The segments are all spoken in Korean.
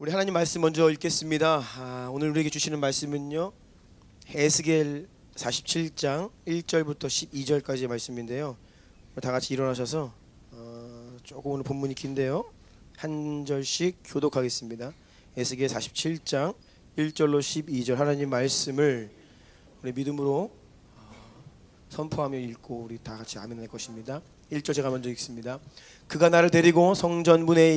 우리 하나님 말씀 먼저 읽겠습니다. 오늘 우리에게 주시는 말씀은요, 에스겔 47장 1절부터 12절까지의 말씀인데요. 다 같이 일어나셔서 조금 오늘 본문이 긴데요, 한 절씩 교독하겠습니다. 에스겔 47장 1절로 12절 하나님 말씀을 우리 믿음으로 선포하며 읽고 우리 다 같이 아멘 할 것입니다. 1절 제가 먼저 읽습니다. 그가 나를 데리고 성전 문에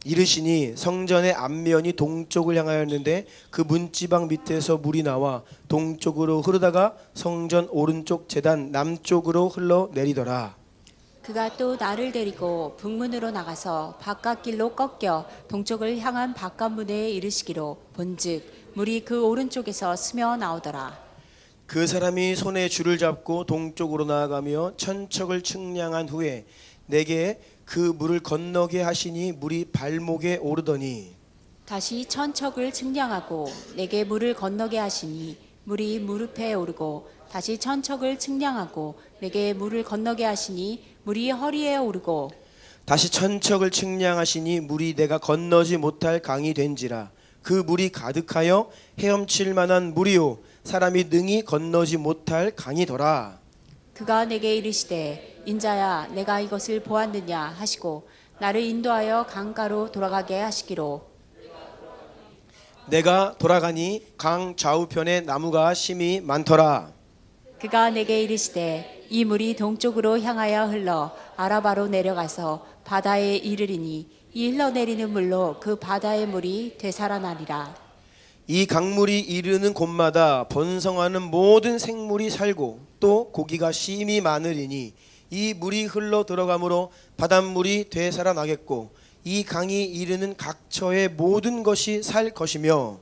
이르시니 성전의 앞면이 동쪽을 향하였는데 그 문지방 밑에서 물이 나와 동쪽으로 흐르다가 성전 오른쪽 제단 남쪽으로 흘러내리더라. 그가 또 나를 데리고 북문으로 나가서 바깥길로 꺾여 동쪽을 향한 바깥문에 이르시기로 본즉 물이 그 오른쪽에서 스며 나오더라. 그 사람이 손에 줄을 잡고 동쪽으로 나아가며 천척을 측량한 후에 내게 그 물을 건너게 하시니 물이 발목에 오르더니 다시 천척을 측량하고 내게 물을 건너게 하시니 물이 무릎에 오르고 다시 천척을 측량하고 내게 물을 건너게 하시니 물이 허리에 오르고 다시 천척을 측량하시니 물이 내가 건너지 못할 강이 된지라. 그 물이 가득하여 헤엄칠 만한 물이요 사람이 능히 건너지 못할 강이더라. 그가 내게 이르시되 인자야 내가 이것을 보았느냐 하시고 나를 인도하여 강가로 돌아가게 하시기로 내가 돌아가니 강 좌우편에 나무가 심이 많더라. 그가 내게 이르시되 이 물이 동쪽으로 향하여 흘러 아라바로 내려가서 바다에 이르리니 이 흘러내리는 물로 그 바다의 물이 되살아나리라. 이 강물이 이르는 곳마다 번성하는 모든 생물이 살고 또 고기가 심이 많으리니 이 물이 흘러 들어가므로 바닷물이 되살아나겠고 이 강이 이르는 각처의 모든 것이 살 것이며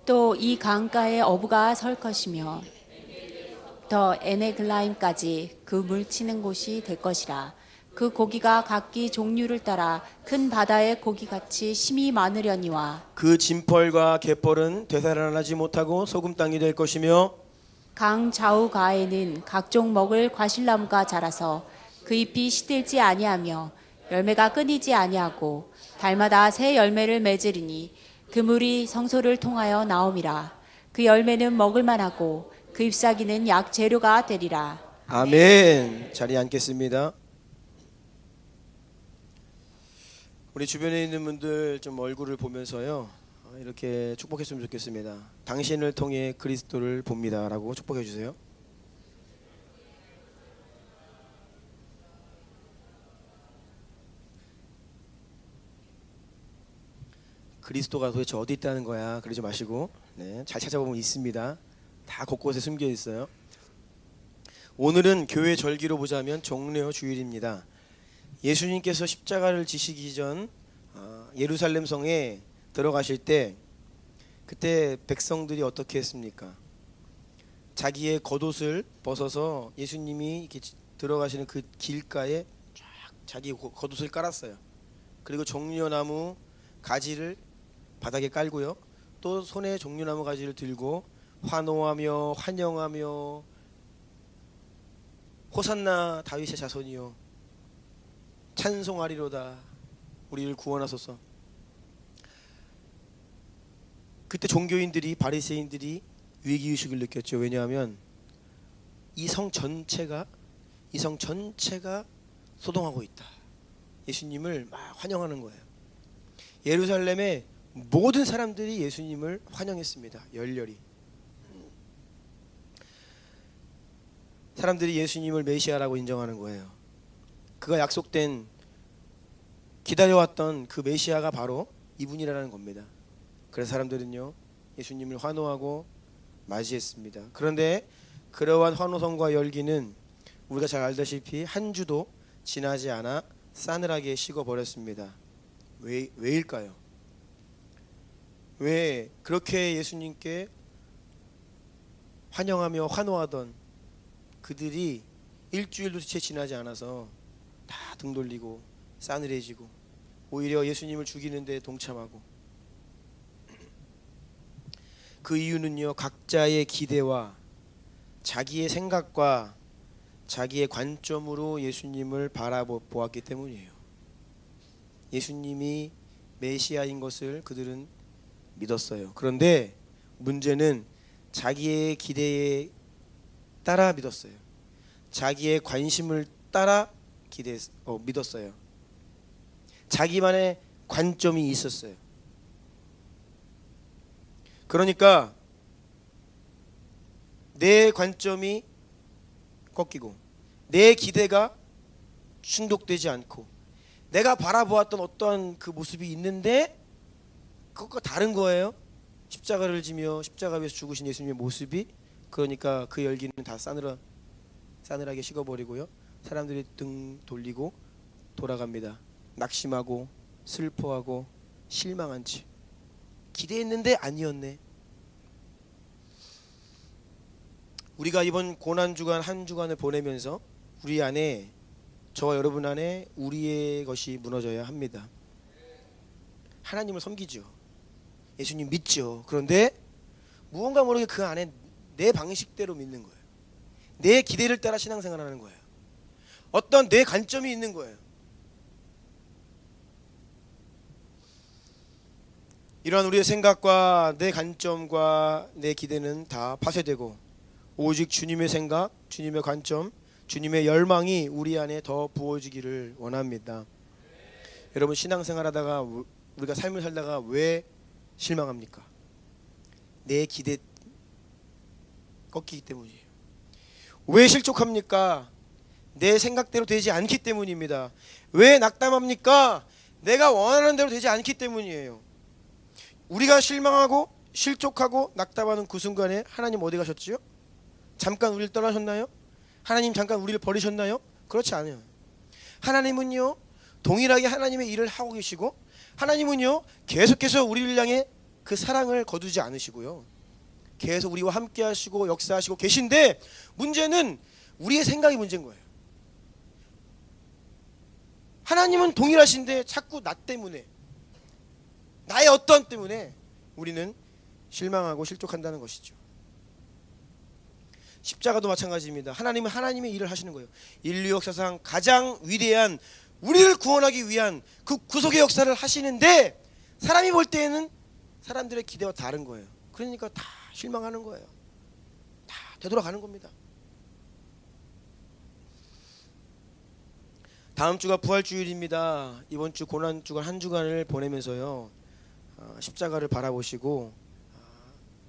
또 이 강가에 어부가 설 것이며 더 에네글라임까지 그 물치는 곳이 될 것이라. 그 고기가 각기 종류를 따라 큰 바다의 고기같이 심이 많으려니와 그 진펄과 갯벌은 되살아나지 못하고 소금 땅이 될 것이며 강 좌우 가에는 각종 먹을 과실나무가 자라서 그 잎이 시들지 아니하며 열매가 끊이지 아니하고 달마다 새 열매를 맺으리니 그 물이 성소를 통하여 나옴이라. 그 열매는 먹을 만하고 그 잎사귀는 약 재료가 되리라. 아멘. 자리에 앉겠습니다. 우리 주변에 있는 분들 좀 얼굴을 보면서요, 이렇게 축복했으면 좋겠습니다. 당신을 통해 그리스도를 봅니다 라고 축복해 주세요. 그리스도가 도대체 어디 있다는 거야 그러지 마시고, 잘 찾아보면 있습니다. 다 곳곳에 숨겨 있어요. 오늘은 교회 절기로 보자면 종려 주일입니다. 예수님께서 십자가를 지시기 전 예루살렘 성에 들어가실 때 그때 백성들이 어떻게 했습니까? 자기의 겉옷을 벗어서 예수님이 이렇게 들어가시는 그 길가에 쫙 자기 겉옷을 깔았어요. 그리고 종려나무 가지를 바닥에 깔고요, 또 손에 종려나무 가지를 들고 환호하며 환영하며 호산나 다윗의 자손이요 찬송하리로다 우리를 구원하소서. 그때 종교인들이 바리새인들이 위기의식을 느꼈죠. 왜냐하면 이 성 전체가 소동하고 있다. 예수님을 막 환영하는 거예요. 예루살렘의 모든 사람들이 예수님을 환영했습니다. 열렬히. 사람들이 예수님을 메시아라고 인정하는 거예요. 그가 약속된 기다려왔던 그 메시아가 바로 이분이라는 겁니다. 그래서 사람들은요 예수님을 환호하고 맞이했습니다. 그런데 그러한 환호성과 열기는 우리가 잘 알다시피 한 주도 지나지 않아 싸늘하게 식어버렸습니다. 왜일까요? 왜 그렇게 예수님께 환영하며 환호하던 그들이 일주일도 채 지나지 않아서 다 등 돌리고 싸늘해지고 오히려 예수님을 죽이는 데 동참하고, 그 이유는요 각자의 기대와 자기의 생각과 자기의 관점으로 예수님을 바라보았기 때문이에요. 예수님이 메시아인 것을 그들은 믿었어요. 그런데 문제는 자기의 기대에 따라 믿었어요. 자기의 관심을 따라 믿었어요. 자기만의 관점이 있었어요. 그러니까 내 관점이 꺾이고 내 기대가 충족되지 않고 내가 바라보았던 어떠한 그 모습이 있는데 그것과 다른 거예요. 십자가를 지며 십자가 위에서 죽으신 예수님의 모습이. 그러니까 그 열기는 다 싸늘하게 식어버리고요. 사람들이 등 돌리고 돌아갑니다. 낙심하고 슬퍼하고 실망한 채. 기대했는데 아니었네. 우리가 이번 고난주간 한 주간을 보내면서 우리 안에, 저와 여러분 안에 우리의 것이 무너져야 합니다. 하나님을 섬기죠. 예수님 믿죠. 그런데 무언가 모르게 그 안에 내 방식대로 믿는 거예요. 내 기대를 따라 신앙생활하는 거예요. 어떤 내 관점이 있는 거예요. 이러한 우리의 생각과 내 관점과 내 기대는 다 파쇄되고 오직 주님의 생각, 주님의 관점, 주님의 열망이 우리 안에 더 부어지기를 원합니다. 여러분, 신앙생활하다가 우리가 삶을 살다가 왜 실망합니까? 내 기대 꺾이기 때문이에요. 왜 실족합니까? 내 생각대로 되지 않기 때문입니다. 왜 낙담합니까? 내가 원하는 대로 되지 않기 때문이에요. 우리가 실망하고 실족하고 낙담하는 그 순간에 하나님 어디 가셨지요? 잠깐 우리를 떠나셨나요? 하나님 잠깐 우리를 버리셨나요? 그렇지 않아요. 하나님은요 동일하게 하나님의 일을 하고 계시고, 하나님은요 계속해서 우리를 향해 그 사랑을 거두지 않으시고요, 계속 우리와 함께 하시고 역사하시고 계신데, 문제는 우리의 생각이 문제인 거예요. 하나님은 동일하신데 자꾸 나 때문에, 나의 어떤 때문에 우리는 실망하고 실족한다는 것이죠. 십자가도 마찬가지입니다. 하나님은 하나님의 일을 하시는 거예요. 인류 역사상 가장 위대한, 우리를 구원하기 위한 그 구속의 역사를 하시는데, 사람이 볼 때에는 사람들의 기대와 다른 거예요. 그러니까 다 실망하는 거예요. 다 되돌아가는 겁니다. 다음 주가 부활주일입니다. 이번 주 고난주간 한 주간을 보내면서요, 십자가를 바라보시고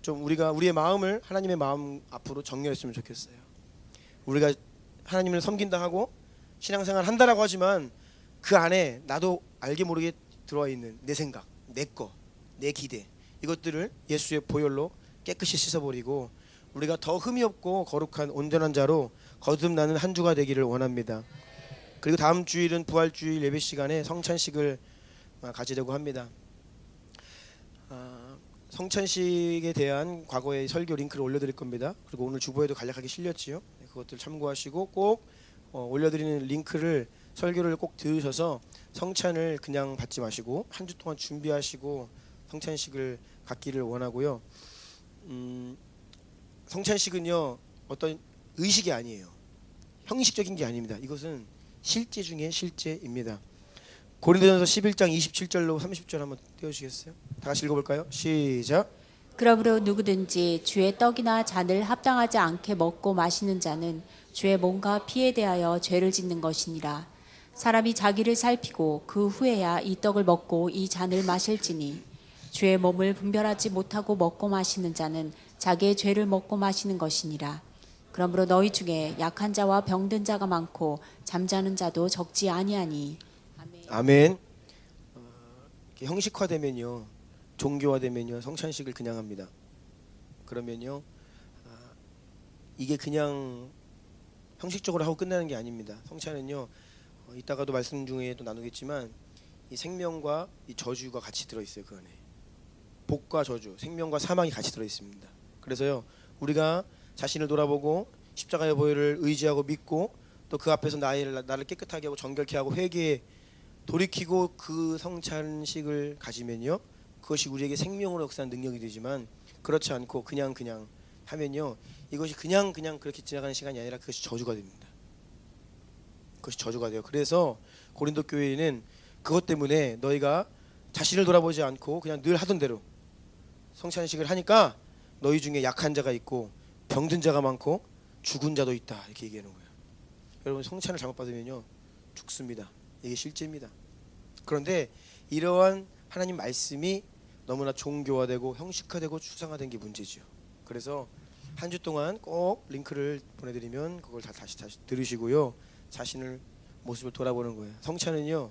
좀 우리의 마음을 하나님의 마음 앞으로 정렬했으면 좋겠어요. 우리가 하나님을 섬긴다 하고 신앙생활 한다라고 하지만 그 안에 나도 알게 모르게 들어와 있는 내 생각, 내 거, 내 기대, 이것들을 예수의 보혈로 깨끗이 씻어버리고 우리가 더 흠이 없고 거룩한 온전한 자로 거듭나는 한 주가 되기를 원합니다. 그리고 다음 주일은 부활주일 예배 시간에 성찬식을 가지려고 합니다. 성찬식에 대한 과거의 설교 링크를 올려드릴 겁니다. 그리고 오늘 주보에도 간략하게 실렸지요. 그것들 참고하시고 꼭 올려드리는 링크를, 설교를 꼭 들으셔서 성찬을 그냥 받지 마시고 한 주 동안 준비하시고 성찬식을 갖기를 원하고요. 성찬식은요 어떤 의식이 아니에요. 형식적인 게 아닙니다. 이것은 실제 중에 실제입니다. 고린도전서 11장 27절로 30절 한번 띄워주시겠어요? 다 같이 읽어볼까요? 시작. 그러므로 누구든지 주의 떡이나 잔을 합당하지 않게 먹고 마시는 자는 주의 몸과 피에 대하여 죄를 짓는 것이니라. 사람이 자기를 살피고 그 후에야 이 떡을 먹고 이 잔을 마실지니, 주의 몸을 분별하지 못하고 먹고 마시는 자는 자기의 죄를 먹고 마시는 것이니라. 그러므로 너희 중에 약한 자와 병든 자가 많고 잠자는 자도 적지 아니하니. 아멘. 형식화되면요, 종교화되면요, 성찬식을 그냥 합니다. 그러면요, 이게 그냥 형식적으로 하고 끝나는 게 아닙니다. 성찬은요, 이따가도 말씀 중에 또 나누겠지만 이 생명과 이 저주가 같이 들어 있어요. 그 안에 복과 저주, 생명과 사망이 같이 들어 있습니다. 그래서요, 우리가 자신을 돌아보고 십자가의 보혈을 의지하고 믿고 또 그 앞에서 나를 깨끗하게 하고 정결케 하고 회개에 돌이키고 그 성찬식을 가지면요, 그것이 우리에게 생명으로 역사하는 능력이 되지만, 그렇지 않고 그냥 하면요, 이것이 그냥 그렇게 지나가는 시간이 아니라 그것이 저주가 됩니다. 그것이 저주가 돼요. 그래서 고린도 교회는 그것 때문에 너희가 자신을 돌아보지 않고 그냥 늘 하던 대로 성찬식을 하니까 너희 중에 약한 자가 있고 병든 자가 많고 죽은 자도 있다 이렇게 얘기하는 거예요. 여러분 성찬을 잘못 받으면요 죽습니다. 이게 실제입니다. 그런데 이러한 하나님 말씀이 너무나 종교화되고 형식화되고 추상화된 게 문제죠. 그래서 한 주 동안 꼭 링크를 보내드리면 그걸 다시 들으시고요. 자신을 모습을 돌아보는 거예요. 성찬은요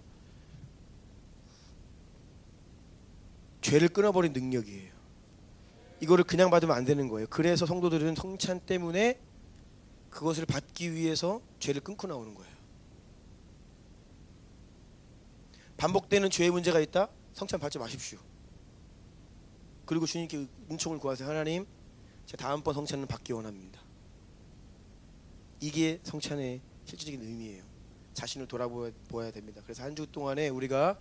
죄를 끊어버린 능력이에요. 이거를 그냥 받으면 안 되는 거예요. 그래서 성도들은 성찬 때문에 그것을 받기 위해서 죄를 끊고 나오는 거예요. 반복되는 죄의 문제가 있다? 성찬 받지 마십시오. 그리고 주님께 은총을 구하세요. 하나님, 제 다음번 성찬은 받기 원합니다. 이게 성찬의 실질적인 의미예요. 자신을 돌아보아야 됩니다. 그래서 한 주 동안에 우리가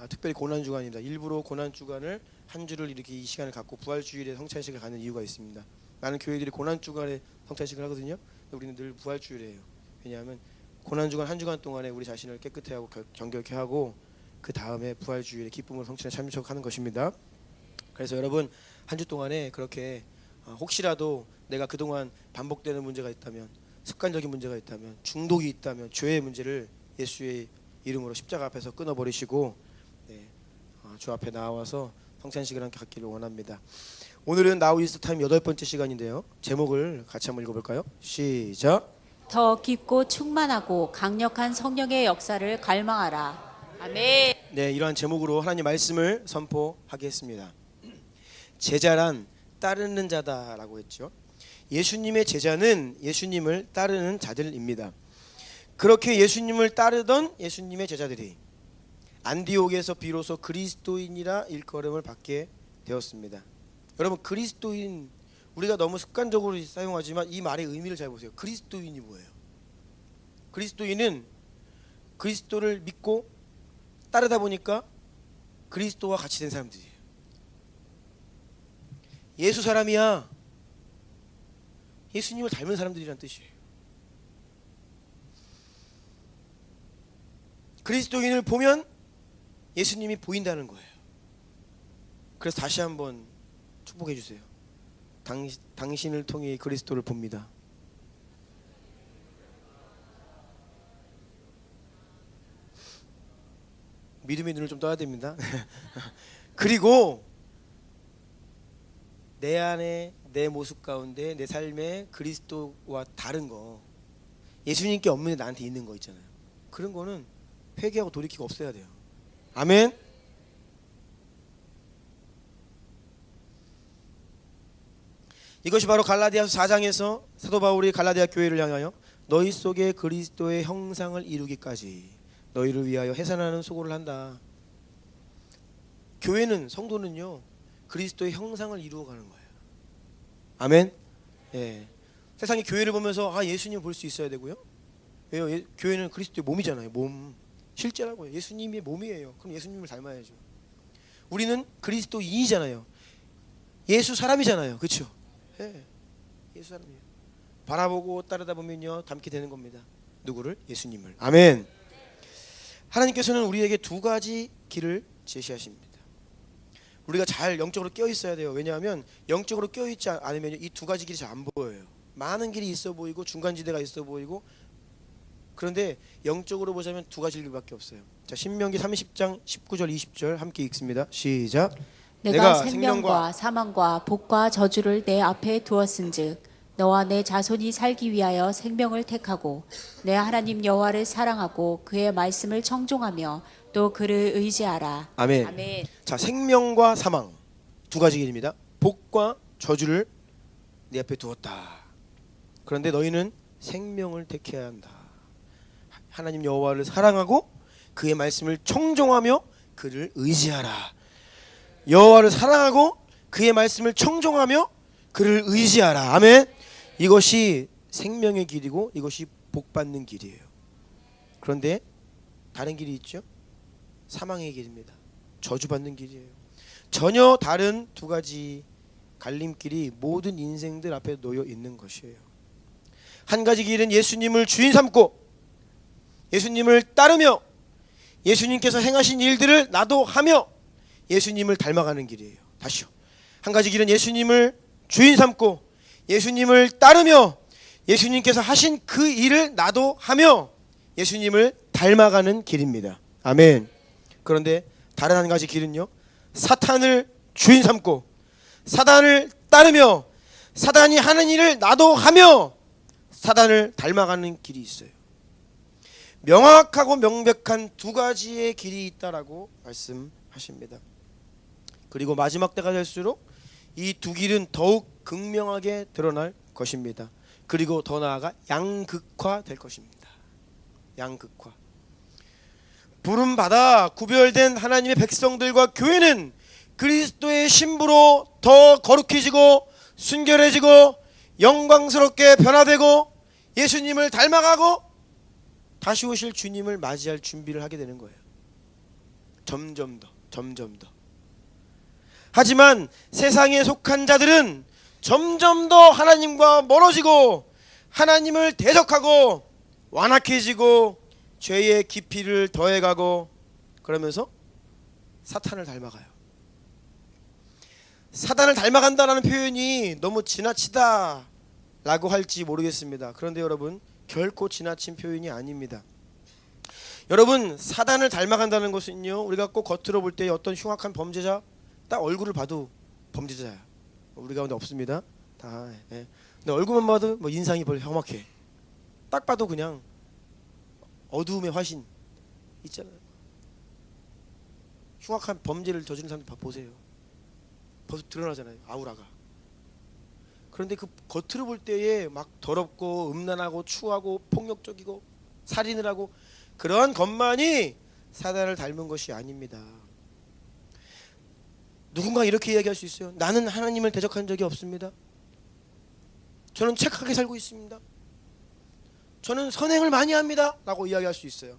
특별히 고난주간입니다. 일부러 고난주간을 한 주를 이렇게 이 시간을 갖고 부활주일에 성찬식을 갖는 이유가 있습니다. 많은 교회들이 고난주간에 성찬식을 하거든요. 우리는 늘 부활주일이에요. 왜냐하면 고난주간 한 주간 동안에 우리 자신을 깨끗해 하고 정결케 하고 그 다음에 부활주일에 기쁨으로 성찬에 참석하는 것입니다. 그래서 여러분 한 주 동안에 그렇게 혹시라도 내가 그동안 반복되는 문제가 있다면, 습관적인 문제가 있다면, 중독이 있다면 죄의 문제를 예수의 이름으로 십자가 앞에서 끊어버리시고 주 앞에 나와서 성찬식을 함께 갖기를 원합니다. 오늘은 나우 이스터 타임 8번째 시간인데요. 제목을 같이 한번 읽어볼까요? 시작. 더 깊고 충만하고 강력한 성령의 역사를 갈망하라. 아멘. 네, 이러한 제목으로 하나님 말씀을 선포하겠습니다. 제자란 따르는 자다라고 했죠. 예수님의 제자는 예수님을 따르는 자들입니다. 그렇게 예수님을 따르던 예수님의 제자들이 안디옥에서 비로소 그리스도인이라 일컬음을 받게 되었습니다. 여러분 그리스도인, 우리가 너무 습관적으로 사용하지만 이 말의 의미를 잘 보세요. 그리스도인이 뭐예요? 그리스도인은 그리스도를 믿고 따르다 보니까 그리스도와 같이 된 사람들이에요. 예수 사람이야. 예수님을 닮은 사람들이란 뜻이에요. 그리스도인을 보면 예수님이 보인다는 거예요. 그래서 다시 한번 축복해 주세요. 당신을 통해 그리스도를 봅니다. 믿음의 눈을 좀 떠야 됩니다. 그리고 내 안에, 내 모습 가운데, 내 삶에 그리스도와 다른 거, 예수님께 없는 나한테 있는 거 있잖아요. 그런 거는 회개하고 돌이키고 없애야 돼요. 아멘. 이것이 바로 갈라디아서 4장에서 사도 바울이 갈라디아 교회를 향하여 너희 속에 그리스도의 형상을 이루기까지 너희를 위하여 해산하는 수고를 한다. 교회는, 성도는요 그리스도의 형상을 이루어가는 거예요. 아멘. 예. 세상이 교회를 보면서 예수님을 볼 수 있어야 되고요. 왜요? 교회는 그리스도의 몸이잖아요. 몸. 실제라고요. 예수님의 몸이에요. 그럼 예수님을 닮아야죠. 우리는 그리스도인이잖아요. 예수 사람이잖아요. 그렇죠? 예. 예수 사람이에요. 바라보고 따르다 보면요 닮게 되는 겁니다. 누구를? 예수님을. 아멘. 하나님께서는 우리에게 두 가지 길을 제시하십니다. 우리가 잘 영적으로 깨어 있어야 돼요. 왜냐하면 영적으로 깨어 있지 않으면 이 두 가지 길이 잘 안 보여요. 많은 길이 있어 보이고 중간지대가 있어 보이고, 그런데 영적으로 보자면 두 가지 길밖에 없어요. 자, 신명기 30장 19절 20절 함께 읽습니다. 시작. 내가 생명과 사망과 복과 저주를 내 앞에 두었은즉 너와 내 자손이 살기 위하여 생명을 택하고 내 하나님 여호와를 사랑하고 그의 말씀을 청종하며 또 그를 의지하라. 아멘. 아멘. 자, 생명과 사망 두 가지 길입니다. 복과 저주를 네 앞에 두었다. 그런데 너희는 생명을 택해야 한다. 하나님 여호와를 사랑하고 그의 말씀을 청종하며 그를 의지하라. 여호와를 사랑하고 그의 말씀을 청종하며 그를 의지하라. 아멘. 이것이 생명의 길이고 이것이 복받는 길이에요. 그런데 다른 길이 있죠. 사망의 길입니다. 저주받는 길이에요. 전혀 다른 두 가지 갈림길이 모든 인생들 앞에 놓여 있는 것이에요. 한 가지 길은 예수님을 주인 삼고 예수님을 따르며 예수님께서 행하신 일들을 나도 하며 예수님을 닮아가는 길이에요. 다시요. 한 가지 길은 예수님을 주인 삼고 예수님을 따르며 예수님께서 하신 그 일을 나도 하며 예수님을 닮아가는 길입니다. 아멘. 그런데 다른 한 가지 길은요, 사탄을 주인 삼고 사단을 따르며 사단이 하는 일을 나도 하며 사단을 닮아가는 길이 있어요. 명확하고 명백한 두 가지의 길이 있다라고 말씀하십니다. 그리고 마지막 때가 될수록 이 두 길은 더욱 극명하게 드러날 것입니다. 그리고 더 나아가 양극화 될 것입니다. 양극화. 부름받아 구별된 하나님의 백성들과 교회는 그리스도의 신부로 더 거룩해지고 순결해지고 영광스럽게 변화되고 예수님을 닮아가고 다시 오실 주님을 맞이할 준비를 하게 되는 거예요. 점점 더. 하지만 세상에 속한 자들은 점점 더 하나님과 멀어지고 하나님을 대적하고 완악해지고 죄의 깊이를 더해가고 그러면서 사탄을 닮아가요. 사단을 닮아간다는 표현이 너무 지나치다라고 할지 모르겠습니다. 그런데 여러분, 결코 지나친 표현이 아닙니다. 여러분, 사단을 닮아간다는 것은요, 우리가 꼭 겉으로 볼 때 어떤 흉악한 범죄자 딱 얼굴을 봐도 범죄자야. 우리 가운데 없습니다. 다. 예. 근데 얼굴만 봐도 뭐 인상이 별로 험악해. 딱 봐도 그냥 어두움의 화신 있잖아요. 흉악한 범죄를 저지른 사람들 보세요. 벌써 드러나잖아요. 아우라가. 그런데 그 겉으로 볼 때에 막 더럽고 음란하고 추하고 폭력적이고 살인을 하고 그러한 것만이 사단을 닮은 것이 아닙니다. 누군가 이렇게 이야기할 수 있어요. 나는 하나님을 대적한 적이 없습니다. 저는 착하게 살고 있습니다. 저는 선행을 많이 합니다. 라고 이야기할 수 있어요.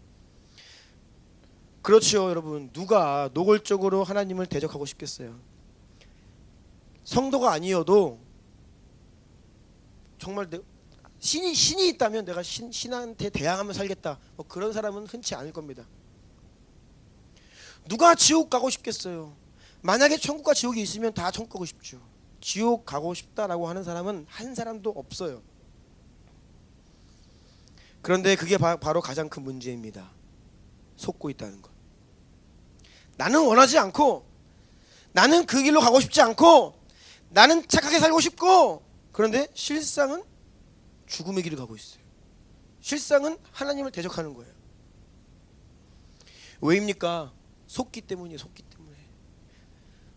그렇죠, 여러분. 누가 노골적으로 하나님을 대적하고 싶겠어요? 성도가 아니어도 정말 신이 있다면 내가 신한테 대항하며 살겠다, 뭐 그런 사람은 흔치 않을 겁니다. 누가 지옥 가고 싶겠어요? 만약에 천국과 지옥이 있으면 다 천국 가고 싶죠. 지옥 가고 싶다라고 하는 사람은 한 사람도 없어요. 그런데 그게 바로 가장 큰 문제입니다. 속고 있다는 것. 나는 원하지 않고, 나는 그 길로 가고 싶지 않고, 나는 착하게 살고 싶고, 그런데 실상은 죽음의 길을 가고 있어요. 실상은 하나님을 대적하는 거예요. 왜입니까? 속기 때문이에요.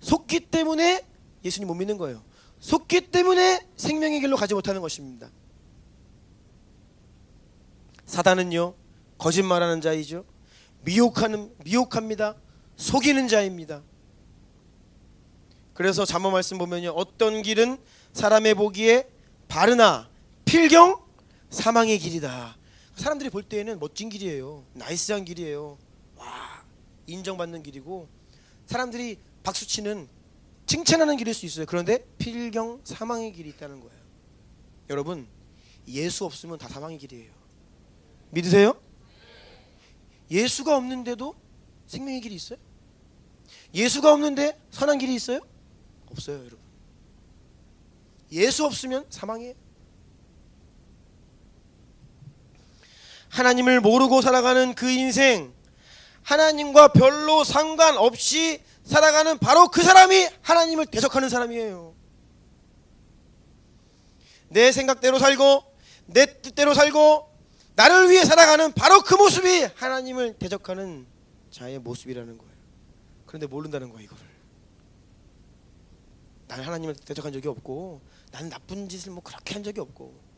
속기 때문에 예수님 못 믿는 거예요. 속기 때문에 생명의 길로 가지 못하는 것입니다. 사단은요, 거짓말하는 자이죠. 미혹합니다. 속이는 자입니다. 그래서 잠언 말씀 보면요, 어떤 길은 사람의 보기에 바르나 필경 사망의 길이다. 사람들이 볼 때에는 멋진 길이에요. 나이스한 길이에요. 와, 인정받는 길이고 사람들이 박수치는 칭찬하는 길일 수 있어요. 그런데 필경 사망의 길이 있다는 거예요. 여러분, 예수 없으면 다 사망의 길이에요. 믿으세요? 예수가 없는데도 생명의 길이 있어요? 예수가 없는데 선한 길이 있어요? 없어요, 여러분. 예수 없으면 사망이에요. 하나님을 모르고 살아가는 그 인생, 하나님과 별로 상관없이 살아가는 바로 그 사람이 하나님을 대적하는 사람이에요. 내 생각대로 살고 내 뜻대로 살고 나를 위해 살아가는 바로 그 모습이 하나님을 대적하는 자의 모습이라는 거예요. 그런데 모른다는 거예요, 이거를. 나는 하나님을 대적한 적이 없고 나는 나쁜 짓을 뭐 그렇게 한 적이 없고.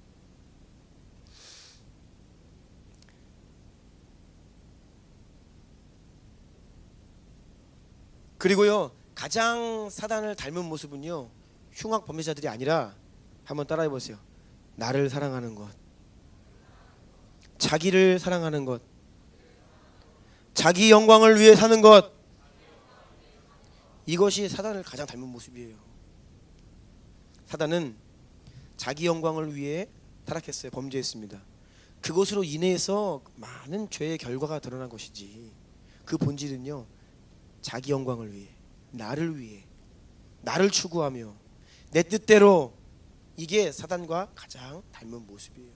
그리고요, 가장 사단을 닮은 모습은요, 흉악 범죄자들이 아니라 한번 따라해 보세요. 나를 사랑하는 것, 자기를 사랑하는 것, 자기 영광을 위해 사는 것, 이것이 사단을 가장 닮은 모습이에요. 사단은 자기 영광을 위해 타락했어요. 범죄했습니다. 그것으로 인해서 많은 죄의 결과가 드러난 것이지, 그 본질은요, 자기 영광을 위해, 나를 위해, 나를 추구하며 내 뜻대로, 이게 사단과 가장 닮은 모습이에요.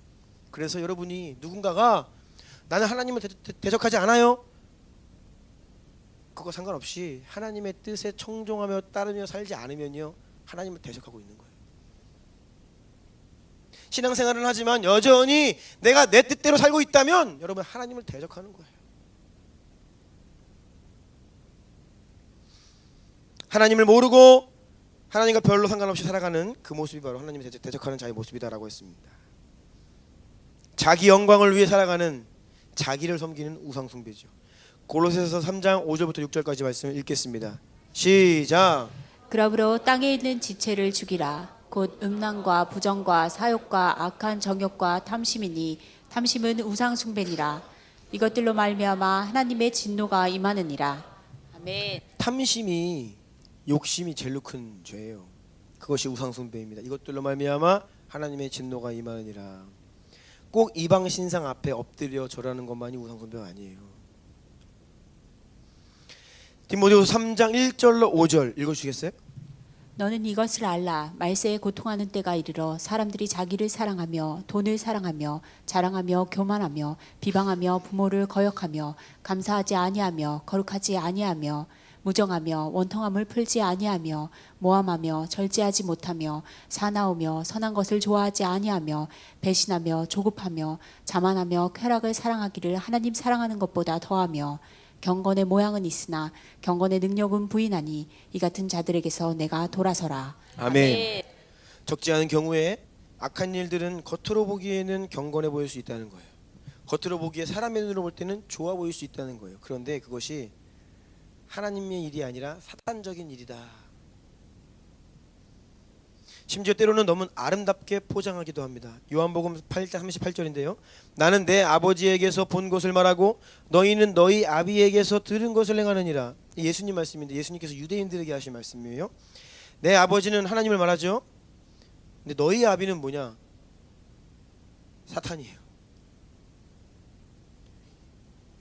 그래서 여러분이 누군가가 나는 하나님을 대적하지 않아요, 그거 상관없이 하나님의 뜻에 청종하며 따르며 살지 않으면요, 하나님을 대적하고 있는 거예요. 신앙생활을 하지만 여전히 내가 내 뜻대로 살고 있다면 여러분 하나님을 대적하는 거예요. 하나님을 모르고 하나님과 별로 상관없이 살아가는 그 모습이 바로 하나님을 대적하는 자의 모습이다라고 했습니다. 자기 영광을 위해 살아가는, 자기를 섬기는 우상 숭배죠. 골로새서 3장 5절부터 6절까지 말씀을 읽겠습니다. 시작. 그러므로 땅에 있는 지체를 죽이라. 곧 음란과 부정과 사욕과 악한 정욕과 탐심이니 탐심은 우상 숭배니라. 이것들로 말미암아 하나님의 진노가 임하느니라. 아멘. 탐심이, 욕심이 제일 큰 죄예요. 그것이 우상 숭배입니다. 이것들로 말미암아 하나님의 진노가 임하느니라. 꼭 이방 신상 앞에 엎드려 절하는 것만이 우상 숭배가 아니에요. 디모데후서 3장 1절로 5절 읽어주시겠어요? 너는 이것을 알라. 말세에 고통하는 때가 이르러 사람들이 자기를 사랑하며 돈을 사랑하며 자랑하며 교만하며 비방하며 부모를 거역하며 감사하지 아니하며 거룩하지 아니하며 무정하며 원통함을 풀지 아니하며 모함하며 절제하지 못하며 사나우며 선한 것을 좋아하지 아니하며 배신하며 조급하며 자만하며 쾌락을 사랑하기를 하나님 사랑하는 것보다 더하며 경건의 모양은 있으나 경건의 능력은 부인하니 이 같은 자들에게서 내가 돌아서라. 아멘. 적지 않은 경우에 악한 일들은 겉으로 보기에는 경건해 보일 수 있다는 거예요. 겉으로 보기에 사람의 눈으로 볼 때는 좋아 보일 수 있다는 거예요. 그런데 그것이 하나님의 일이 아니라 사탄적인 일이다. 심지어 때로는 너무 아름답게 포장하기도 합니다. 요한복음 8장 38절인데요. 나는 내 아버지에게서 본 것을 말하고 너희는 너희 아비에게서 들은 것을 행하느니라. 예수님 말씀인데 예수님께서 유대인들에게 하신 말씀이에요. 내 아버지는 하나님을 말하죠. 근데 너희 아비는 뭐냐? 사탄이에요.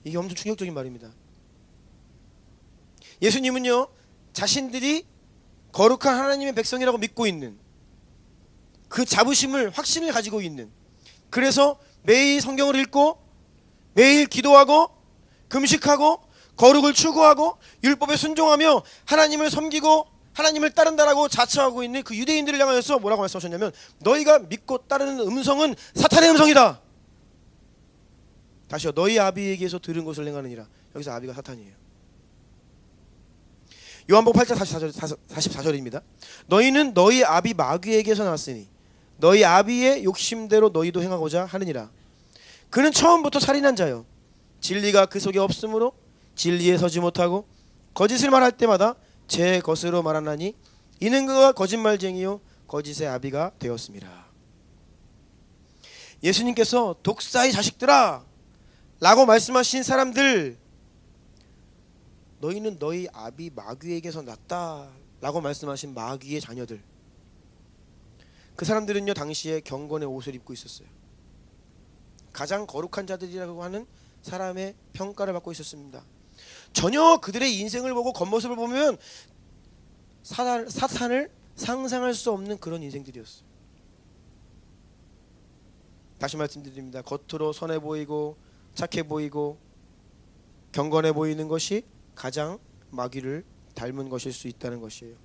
이게 엄청 충격적인 말입니다. 예수님은요, 자신들이 거룩한 하나님의 백성이라고 믿고 있는 그 자부심을, 확신을 가지고 있는, 그래서 매일 성경을 읽고 매일 기도하고 금식하고 거룩을 추구하고 율법에 순종하며 하나님을 섬기고 하나님을 따른다라고 자처하고 있는 그 유대인들을 향하여서 뭐라고 말씀하셨냐면 너희가 믿고 따르는 음성은 사탄의 음성이다. 다시요, 너희 아비에게서 들은 것을 행하느니라. 여기서 아비가 사탄이에요. 요한복음 8장 44절입니다. 너희는 너희 아비 마귀에게서 나왔으니 너희 아비의 욕심대로 너희도 행하고자 하느니라. 그는 처음부터 살인한 자요, 진리가 그 속에 없으므로 진리에 서지 못하고 거짓을 말할 때마다 제 것으로 말하나니 이는 그가 거짓말쟁이요 거짓의 아비가 되었습니다. 예수님께서 독사의 자식들아 라고 말씀하신 사람들, 너희는 너희 아비 마귀에게서 났다 라고 말씀하신 마귀의 자녀들, 그 사람들은요 당시에 경건의 옷을 입고 있었어요. 가장 거룩한 자들이라고 하는 사람의 평가를 받고 있었습니다. 전혀 그들의 인생을 보고 겉모습을 보면 사탄을 상상할 수 없는 그런 인생들이었어요. 다시 말씀드립니다. 겉으로 선해 보이고 착해 보이고 경건해 보이는 것이 가장 마귀를 닮은 것일 수 있다는 것이에요.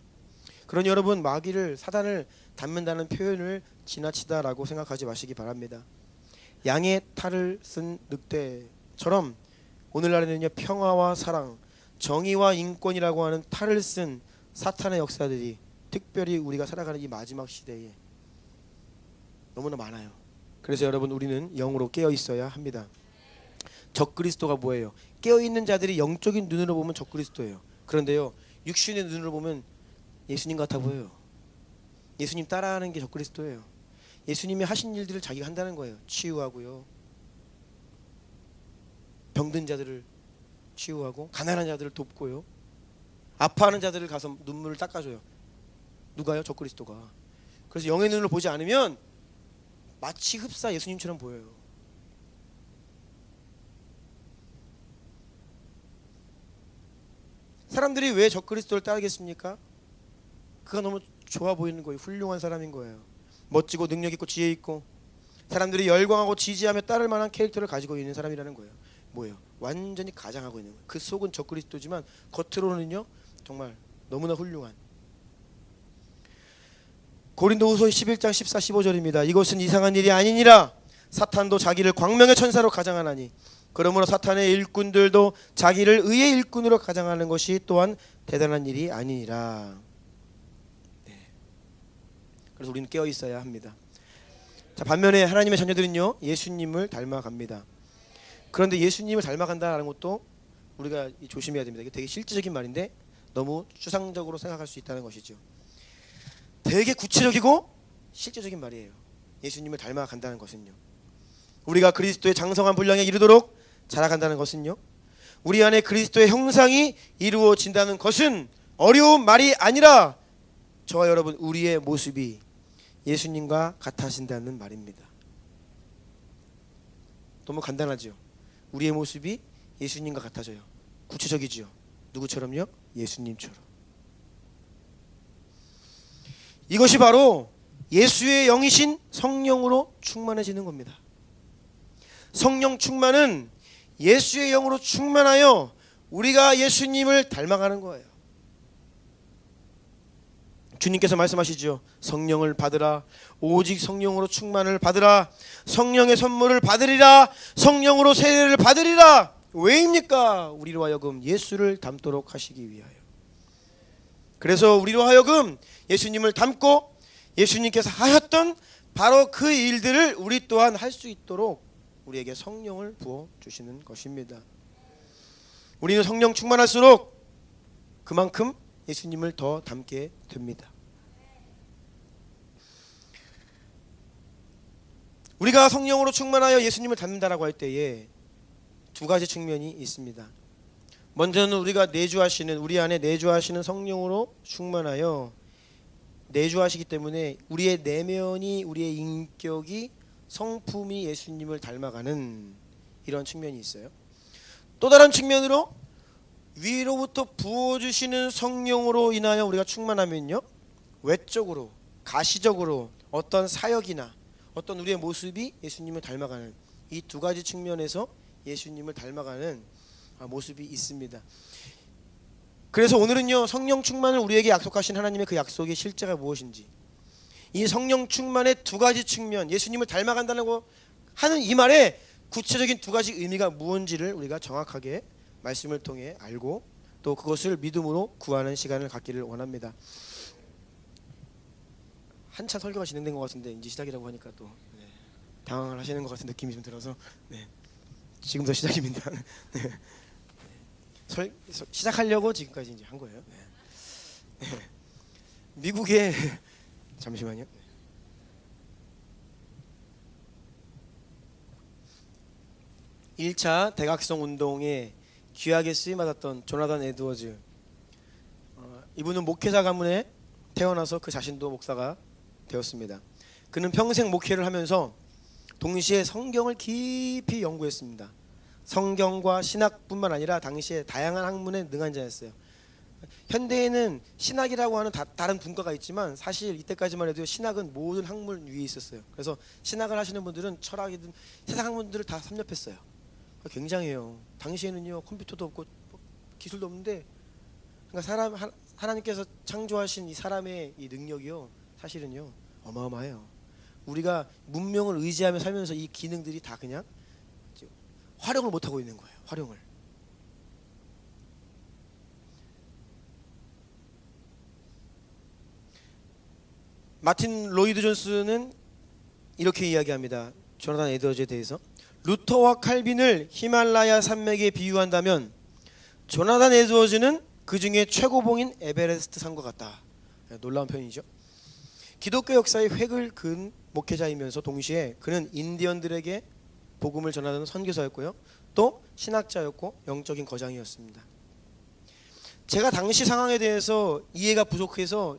그러니 여러분, 마귀를, 사단을 닮는다는 표현을 지나치다라고 생각하지 마시기 바랍니다. 양의 탈을 쓴 늑대처럼 오늘날에는요 평화와 사랑, 정의와 인권이라고 하는 탈을 쓴 사탄의 역사들이 특별히 우리가 살아가는 이 마지막 시대에 너무나 많아요. 그래서 여러분, 우리는 영으로 깨어 있어야 합니다. 적그리스도가 뭐예요? 깨어있는 자들이 영적인 눈으로 보면 적그리스도예요. 그런데요, 육신의 눈으로 보면 예수님 같아 보여요. 예수님 따라하는 게 적그리스도예요. 예수님이 하신 일들을 자기가 한다는 거예요. 치유하고요, 병든 자들을 치유하고 가난한 자들을 돕고요, 아파하는 자들을 가서 눈물을 닦아줘요. 누가요? 적그리스도가. 그래서 영의 눈으로 보지 않으면 마치 흡사 예수님처럼 보여요. 사람들이 왜 적그리스도를 따르겠습니까? 그가 너무 좋아 보이는 거예요. 훌륭한 사람인 거예요. 멋지고 능력 있고 지혜 있고 사람들이 열광하고 지지하며 따를 만한 캐릭터를 가지고 있는 사람이라는 거예요. 뭐예요? 완전히 가장하고 있는 거예요. 그 속은 적그리스도지만 겉으로는요 정말 너무나 훌륭한. 고린도후서 11장 14, 15절입니다. 이것은 이상한 일이 아니니라. 사탄도 자기를 광명의 천사로 가장하나니 그러므로 사탄의 일꾼들도 자기를 의의 일꾼으로 가장하는 것이 또한 대단한 일이 아니니라. 네. 그래서 우리는 깨어 있어야 합니다. 자, 반면에 하나님의 자녀들은요 예수님을 닮아갑니다. 그런데 예수님을 닮아간다는 것도 우리가 조심해야 됩니다. 이게 되게 실질적인 말인데 너무 추상적으로 생각할 수 있다는 것이죠. 되게 구체적이고 실제적인 말이에요. 예수님을 닮아간다는 것은요. 우리가 그리스도의 장성한 분량에 이르도록 자라간다는 것은요. 우리 안에 그리스도의 형상이 이루어진다는 것은 어려운 말이 아니라 저와 여러분 우리의 모습이 예수님과 같아진다는 말입니다. 너무 간단하죠. 우리의 모습이 예수님과 같아져요. 구체적이죠. 누구처럼요? 예수님처럼. 이것이 바로 예수의 영이신 성령으로 충만해지는 겁니다. 성령 충만은 예수의 영으로 충만하여 우리가 예수님을 닮아가는 거예요. 주님께서 말씀하시죠. 성령을 받으라. 오직 성령으로 충만을 받으라. 성령의 선물을 받으리라. 성령으로 세례를 받으리라. 왜입니까? 우리로 하여금 예수를 닮도록 하시기 위하여. 그래서 우리로 하여금 예수님을 닮고 예수님께서 하셨던 바로 그 일들을 우리 또한 할 수 있도록 우리에게 성령을 부어주시는 것입니다. 우리는 성령 충만할수록 그만큼 예수님을 더 닮게 됩니다. 우리가 성령으로 충만하여 예수님을 닮는다라고 할 때에 두 가지 측면이 있습니다. 먼저는 우리가 내주하시는 우리 안에 내주하시는 성령으로 충만하여 내주하시기 때문에 우리의 내면이 우리의 인격이 성품이 예수님을 닮아가는 이런 측면이 있어요. 또 다른 측면으로 위로부터 부어주시는 성령으로 인하여 우리가 충만하면요 외적으로 가시적으로 어떤 사역이나 어떤 우리의 모습이 예수님을 닮아가는 이 두 가지 측면에서 예수님을 닮아가는 모습이 있습니다. 그래서 오늘은요 성령 충만을 우리에게 약속하신 하나님의 그 약속의 실제가 무엇인지 이 성령 충만의 두 가지 측면 예수님을 닮아간다고 하는 이 말의 구체적인 두 가지 의미가 무엇인지를 우리가 정확하게 말씀을 통해 알고 또 그것을 믿음으로 구하는 시간을 갖기를 원합니다. 한참 설교가 진행된 것 같은데 이제 시작이라고 하니까 또 당황을 하시는 것 같은 느낌이 좀 들어서 지금부터 시작입니다. 시작하려고 지금까지 이제 한 거예요. 미국의 잠시만요. 1차 대각성 운동에 귀하게 쓰임받았던 조나단 에드워즈, 이분은 목회자 가문에 태어나서 그 자신도 목사가 되었습니다. 그는 평생 목회를 하면서 동시에 성경을 깊이 연구했습니다. 성경과 신학뿐만 아니라 당시에 다양한 학문에 능한 자였어요. 현대에는 신학이라고 하는 다른 분과가 있지만 사실 이때까지만 해도 신학은 모든 학문 위에 있었어요. 그래서 신학을 하시는 분들은 철학이든 세상 학문들을 다 섭렵했어요. 굉장해요. 당시에는요 컴퓨터도 없고 기술도 없는데 그러니까 하나님께서 창조하신 이 사람의 이 능력이요 사실은요 어마어마해요. 우리가 문명을 의지하며 살면서 이 기능들이 다 그냥 활용을 못하고 있는 거예요. 활용을. 마틴 로이드 존스는 이렇게 이야기합니다. 조나단 에드워즈에 대해서 루터와 칼빈을 히말라야 산맥에 비유한다면 조나단 에드워즈는 그 중에 최고봉인 에베레스트 산과 같다. 놀라운 표현이죠. 기독교 역사의 획을 그은 목회자이면서 동시에 그는 인디언들에게 복음을 전하는 선교사였고요. 또 신학자였고 영적인 거장이었습니다. 제가 당시 상황에 대해서 이해가 부족해서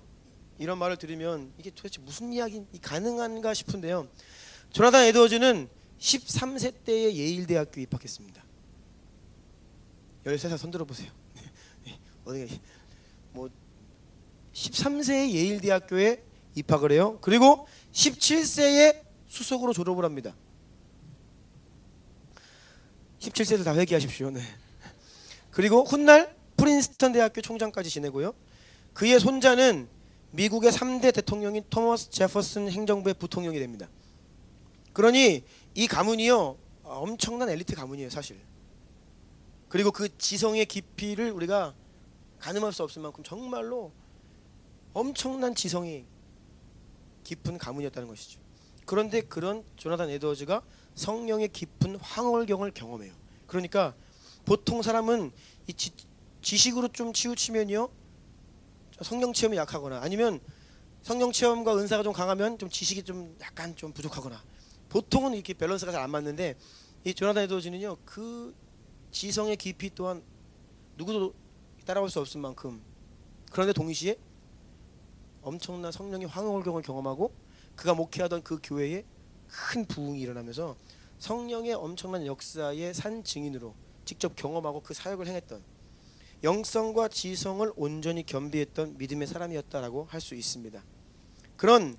이런 말을 들으면 이게 도대체 무슨 이야기 가능한가 싶은데요. 조나단 에드워즈는 13세 때에 예일대학교에 입학했습니다. 13살 손 들어보세요. 어디 뭐 13세에 예일 대학교에 입학을 해요. 그리고 17세에 수석으로 졸업을 합니다. 17세도 다 회개하십시오. 네. 그리고 훗날 프린스턴 대학교 총장까지 지내고요. 그의 손자는 미국의 3대 대통령인 토머스 제퍼슨 행정부의 부통령이 됩니다. 그러니 이 가문이요 엄청난 엘리트 가문이에요 사실. 그리고 그 지성의 깊이를 우리가 가늠할 수 없을 만큼 정말로 엄청난 지성이 깊은 가문이었다는 것이죠. 그런데 그런 조나단 에드워즈가 성령의 깊은 황홀경을 경험해요. 그러니까 보통 사람은 이 지식으로 좀 치우치면요 성령 체험이 약하거나 아니면 성령 체험과 은사가 좀 강하면 좀 지식이 좀 약간 좀 부족하거나 보통은 이렇게 밸런스가 잘 안 맞는데 이 조나단 에드워즈는요 그 지성의 깊이 또한 누구도 따라올 수 없을 만큼 그런데 동시에 엄청난 성령의 황홀경을 경험하고 그가 목회하던 그 교회에 큰 부흥이 일어나면서 성령의 엄청난 역사의 산 증인으로 직접 경험하고 그 사역을 행했던 영성과 지성을 온전히 겸비했던 믿음의 사람이었다라고 할 수 있습니다. 그런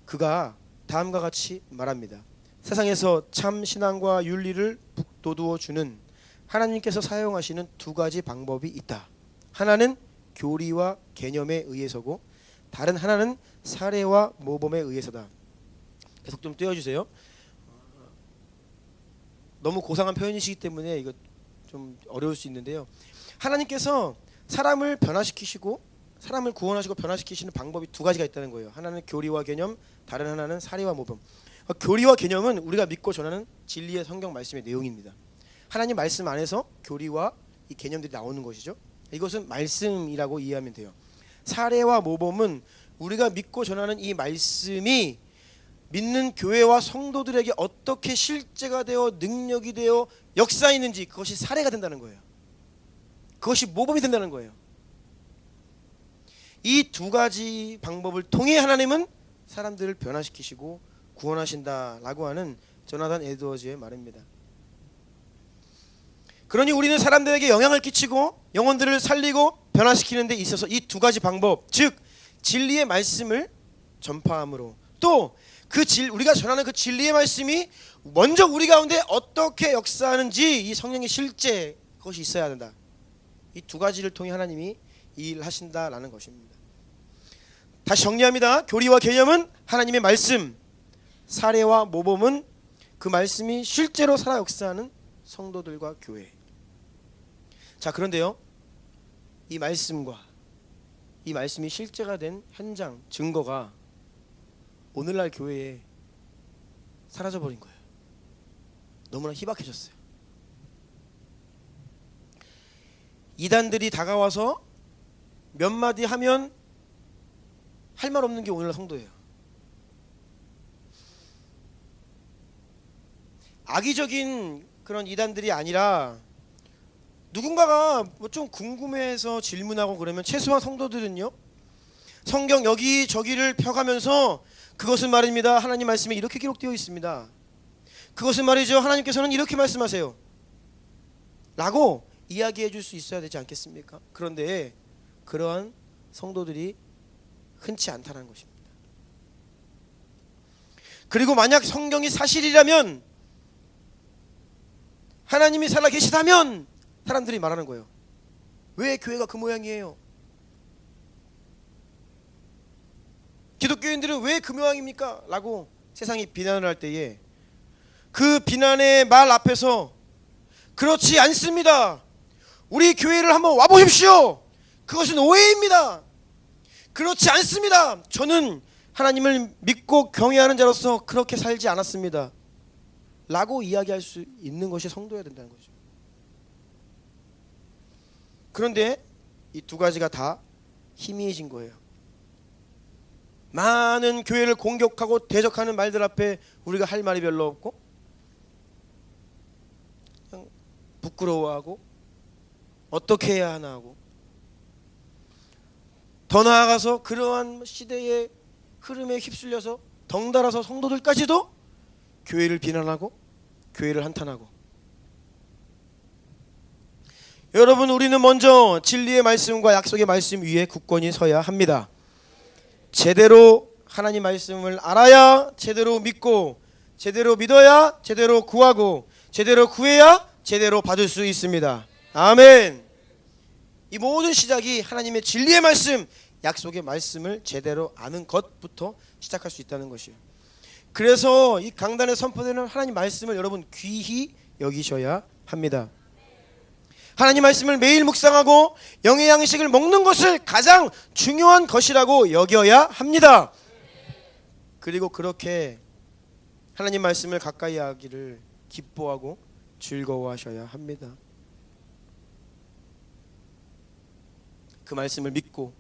그가 다음과 같이 말합니다. 세상에서 참 신앙과 윤리를 북돋워 주는 하나님께서 사용하시는 두 가지 방법이 있다. 하나는 교리와 개념에 의해서고 다른 하나는 사례와 모범에 의해서다. 계속 좀 띄워주세요. 너무 고상한 표현이시기 때문에 이거 좀 어려울 수 있는데요. 하나님께서 사람을 변화시키시고 사람을 구원하시고 변화시키시는 방법이 두 가지가 있다는 거예요. 하나는 교리와 개념, 다른 하나는 사례와 모범. 교리와 개념은 우리가 믿고 전하는 진리의 성경 말씀의 내용입니다. 하나님 말씀 안에서 교리와 이 개념들이 나오는 것이죠. 이것은 말씀이라고 이해하면 돼요. 사례와 모범은 우리가 믿고 전하는 이 말씀이 믿는 교회와 성도들에게 어떻게 실제가 되어 능력이 되어 역사있는지 그것이 사례가 된다는 거예요. 그것이 모범이 된다는 거예요. 이 두 가지 방법을 통해 하나님은 사람들을 변화시키시고 구원하신다라고 하는 조나단 에드워즈의 말입니다. 그러니 우리는 사람들에게 영향을 끼치고 영혼들을 살리고 변화시키는 데 있어서 이 두 가지 방법, 즉 진리의 말씀을 전파함으로 또 우리가 전하는 그 진리의 말씀이 먼저 우리 가운데 어떻게 역사하는지 이 성령의 실제 그것이 있어야 된다. 이 두 가지를 통해 하나님이 이 일을 하신다라는 것입니다. 다시 정리합니다. 교리와 개념은 하나님의 말씀, 사례와 모범은 그 말씀이 실제로 살아 역사하는 성도들과 교회. 자, 그런데요, 이 말씀과 이 말씀이 실제가 된 현장, 증거가 오늘날 교회에 사라져버린 거예요. 너무나 희박해졌어요. 이단들이 다가와서 몇 마디 하면 할 말 없는 게 오늘날 성도예요. 악의적인 그런 이단들이 아니라 누군가가 뭐 좀 궁금해서 질문하고 그러면 최소한 성도들은요 성경 여기저기를 펴가면서 그것은 말입니다. 하나님 말씀에 이렇게 기록되어 있습니다. 그것은 말이죠. 하나님께서는 이렇게 말씀하세요. 라고 이야기해 줄 수 있어야 되지 않겠습니까? 그런데 그러한 성도들이 흔치 않다는 것입니다. 그리고 만약 성경이 사실이라면 하나님이 살아계시다면 사람들이 말하는 거예요. 왜 교회가 그 모양이에요? 기독교인들은 왜 그 모양입니까? 라고 세상이 비난을 할 때에 그 비난의 말 앞에서 그렇지 않습니다. 우리 교회를 한번 와보십시오. 그것은 오해입니다. 그렇지 않습니다. 저는 하나님을 믿고 경외하는 자로서 그렇게 살지 않았습니다. 라고 이야기할 수 있는 것이 성도여야 된다는 거죠. 그런데 이 두 가지가 다 희미해진 거예요. 많은 교회를 공격하고 대적하는 말들 앞에 우리가 할 말이 별로 없고 그냥 부끄러워하고 어떻게 해야 하나 하고 더 나아가서 그러한 시대의 흐름에 휩쓸려서 덩달아서 성도들까지도 교회를 비난하고 교회를 한탄하고 여러분, 우리는 먼저 진리의 말씀과 약속의 말씀 위에 굳건히 서야 합니다. 제대로 하나님 말씀을 알아야 제대로 믿고, 제대로 믿어야 제대로 구하고, 제대로 구해야 제대로 받을 수 있습니다. 아멘. 이 모든 시작이 하나님의 진리의 말씀, 약속의 말씀을 제대로 아는 것부터 시작할 수 있다는 것이에요. 그래서 이 강단에 선포되는 하나님 말씀을 여러분 귀히 여기셔야 합니다. 하나님 말씀을 매일 묵상하고 영의 양식을 먹는 것을 가장 중요한 것이라고 여겨야 합니다. 그리고 그렇게 하나님 말씀을 가까이 하기를 기뻐하고 즐거워하셔야 합니다. 그 말씀을 믿고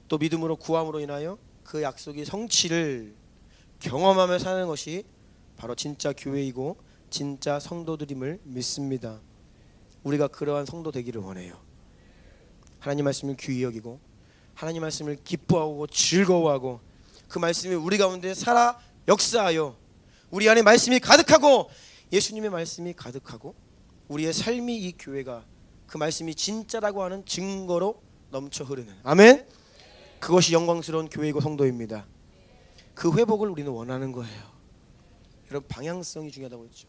또 믿음으로 구함으로 인하여 그 약속의 성취를 경험하며 사는 것이 바로 진짜 교회이고 진짜 성도들임을 믿습니다. 우리가 그러한 성도 되기를 원해요. 하나님 말씀을 귀히 여기고 하나님 말씀을 기뻐하고 즐거워하고 그 말씀이 우리 가운데 살아 역사하여 우리 안에 말씀이 가득하고 예수님의 말씀이 가득하고 우리의 삶이 이 교회가 그 말씀이 진짜라고 하는 증거로 넘쳐 흐르는, 아멘. 그것이 영광스러운 교회이고 성도입니다. 그 회복을 우리는 원하는 거예요. 여러분, 방향성이 중요하다고 했죠.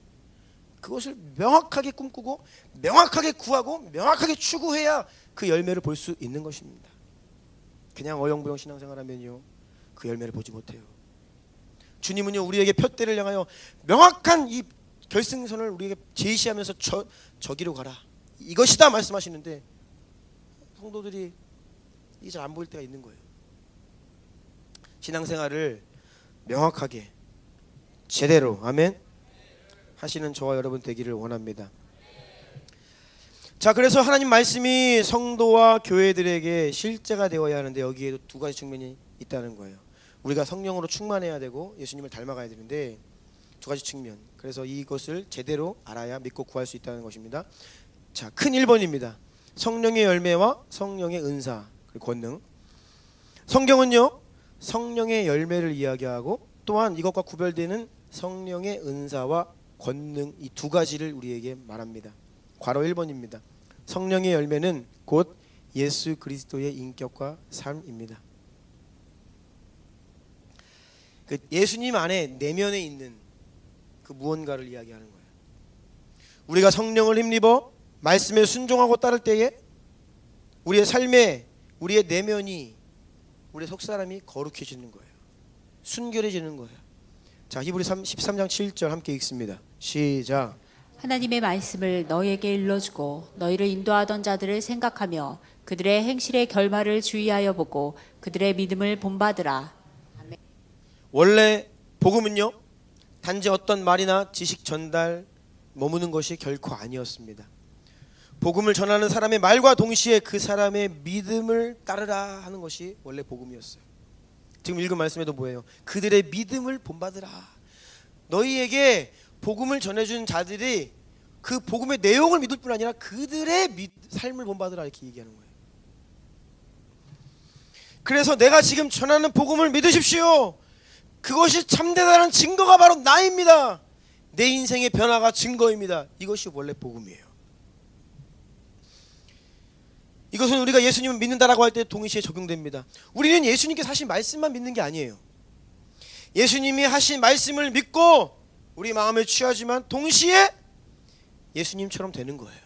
그것을 명확하게 꿈꾸고 명확하게 구하고 명확하게 추구해야 그 열매를 볼 수 있는 것입니다. 그냥 어영부영 신앙생활하면요 그 열매를 보지 못해요. 주님은요 우리에게 푯대를 향하여 명확한 이 결승선을 우리에게 제시하면서 저기로 가라, 이것이다 말씀하시는데 성도들이 이게 잘 안 보일 때가 있는 거예요. 신앙생활을 명확하게 제대로, 아멘, 하시는 저와 여러분 되기를 원합니다. 자, 그래서 하나님 말씀이 성도와 교회들에게 실제가 되어야 하는데 여기에도 두 가지 측면이 있다는 거예요. 우리가 성령으로 충만해야 되고 예수님을 닮아가야 되는데 두 가지 측면. 그래서 이것을 제대로 알아야 믿고 구할 수 있다는 것입니다. 자, 큰 1번입니다. 성령의 열매와 성령의 은사 그리고 권능. 성경은요 성령의 열매를 이야기하고 또한 이것과 구별되는 성령의 은사와 권능, 이 두 가지를 우리에게 말합니다. 괄호 1번입니다. 성령의 열매는 곧 예수 그리스도의 인격과 삶입니다. 그 예수님 안에 내면에 있는 그 무언가를 이야기하는 거예요. 우리가 성령을 힘입어 말씀에 순종하고 따를 때에 우리의 삶에 우리의 내면이, 우리의 속사람이 거룩해지는 거예요. 순결해지는 거예요. 자, 히브리 13장 7절 함께 읽습니다. 시작. 하나님의 말씀을 너희에게 일러주고 너희를 인도하던 자들을 생각하며 그들의 행실의 결말을 주의하여 보고 그들의 믿음을 본받으라. 아멘. 원래 복음은요 단지 어떤 말이나 지식 전달 머무는 것이 결코 아니었습니다. 복음을 전하는 사람의 말과 동시에 그 사람의 믿음을 따르라 하는 것이 원래 복음이었어요. 지금 읽은 말씀에도 뭐예요? 그들의 믿음을 본받으라. 너희에게 복음을 전해준 자들이 그 복음의 내용을 믿을 뿐 아니라 그들의 삶을 본받으라 이렇게 얘기하는 거예요. 그래서 내가 지금 전하는 복음을 믿으십시오. 그것이 참되다는 증거가 바로 나입니다. 내 인생의 변화가 증거입니다. 이것이 원래 복음이에요. 이것은 우리가 예수님을 믿는다라고 할 때 동시에 적용됩니다. 우리는 예수님께서 하신 말씀만 믿는 게 아니에요. 예수님이 하신 말씀을 믿고 우리 마음에 취하지만 동시에 예수님처럼 되는 거예요.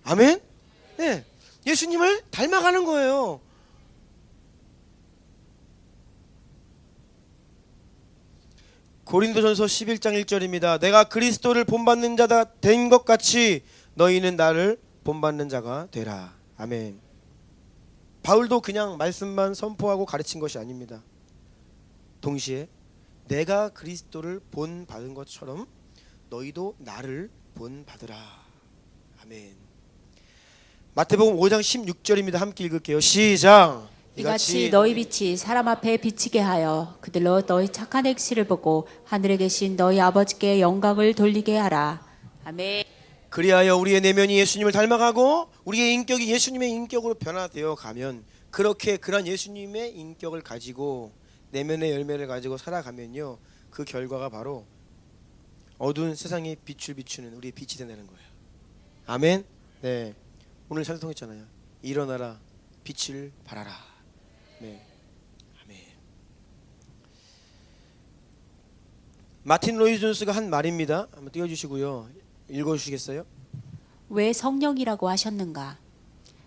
아멘? 네, 예수님을 닮아가는 거예요. 고린도전서 11장 1절입니다. 내가 그리스도를 본받는 자다 된 것 같이 너희는 나를 본받는 자가 되라. 아멘. 바울도 그냥 말씀만 선포하고 가르친 것이 아닙니다. 동시에 내가 그리스도를 본받은 것처럼 너희도 나를 본받으라. 아멘. 마태복음 5장 16절입니다. 함께 읽을게요. 시작. 이같이 너희 빛이 사람 앞에 비치게 하여 그들로 너희 착한 행실을 보고 하늘에 계신 너희 아버지께 영광을 돌리게 하라. 아멘. 그리하여 우리의 내면이 예수님을 닮아가고 우리의 인격이 예수님의 인격으로 변화되어 가면, 그렇게 그런 예수님의 인격을 가지고 내면의 열매를 가지고 살아가면요, 그 결과가 바로 어두운 세상에 빛을 비추는 우리의 빛이 된다는 거예요. 아멘. 네, 오늘 찬송했잖아요. 일어나라, 빛을 발하라. 네, 아멘. 마틴 로이 존스가 한 말입니다. 한번 띄워주시고요. 읽어주시겠어요? 왜 성령이라고 하셨는가?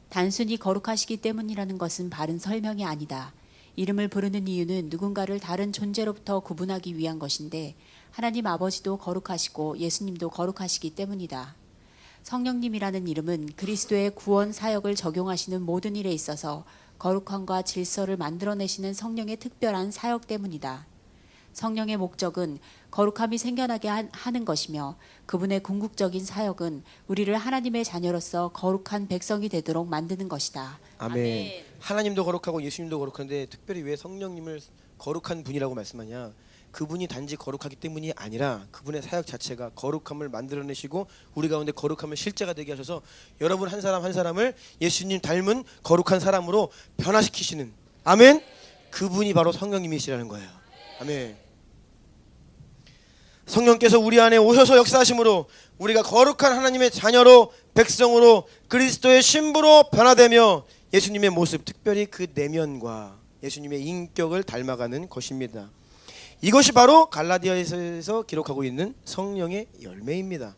단순히 거룩하시기 때문이라는 것은 바른 설명이 아니다. 이름을 부르는 이유는 누군가를 다른 존재로부터 구분하기 위한 것인데 하나님 아버지도 거룩하시고 예수님도 거룩하시기 때문이다. 성령님이라는 이름은 그리스도의 구원 사역을 적용하시는 모든 일에 있어서 거룩함과 질서를 만들어내시는 성령의 특별한 사역 때문이다. 성령의 목적은 거룩함이 생겨나게 하는 것이며 그분의 궁극적인 사역은 우리를 하나님의 자녀로서 거룩한 백성이 되도록 만드는 것이다. 아멘. 하나님도 거룩하고 예수님도 거룩한데 특별히 왜 성령님을 거룩한 분이라고 말씀하냐? 그분이 단지 거룩하기 때문이 아니라 그분의 사역 자체가 거룩함을 만들어내시고 우리 가운데 거룩함을 실제가 되게 하셔서 여러분 한 사람 한 사람을 예수님 닮은 거룩한 사람으로 변화시키시는, 아멘. 그분이 바로 성령님이시라는 거예요. 아멘. 성령께서 우리 안에 오셔서 역사하심으로 우리가 거룩한 하나님의 자녀로, 백성으로, 그리스도의 신부로 변화되며 예수님의 모습, 특별히 그 내면과 예수님의 인격을 닮아가는 것입니다. 이것이 바로 갈라디아서에서 기록하고 있는 성령의 열매입니다.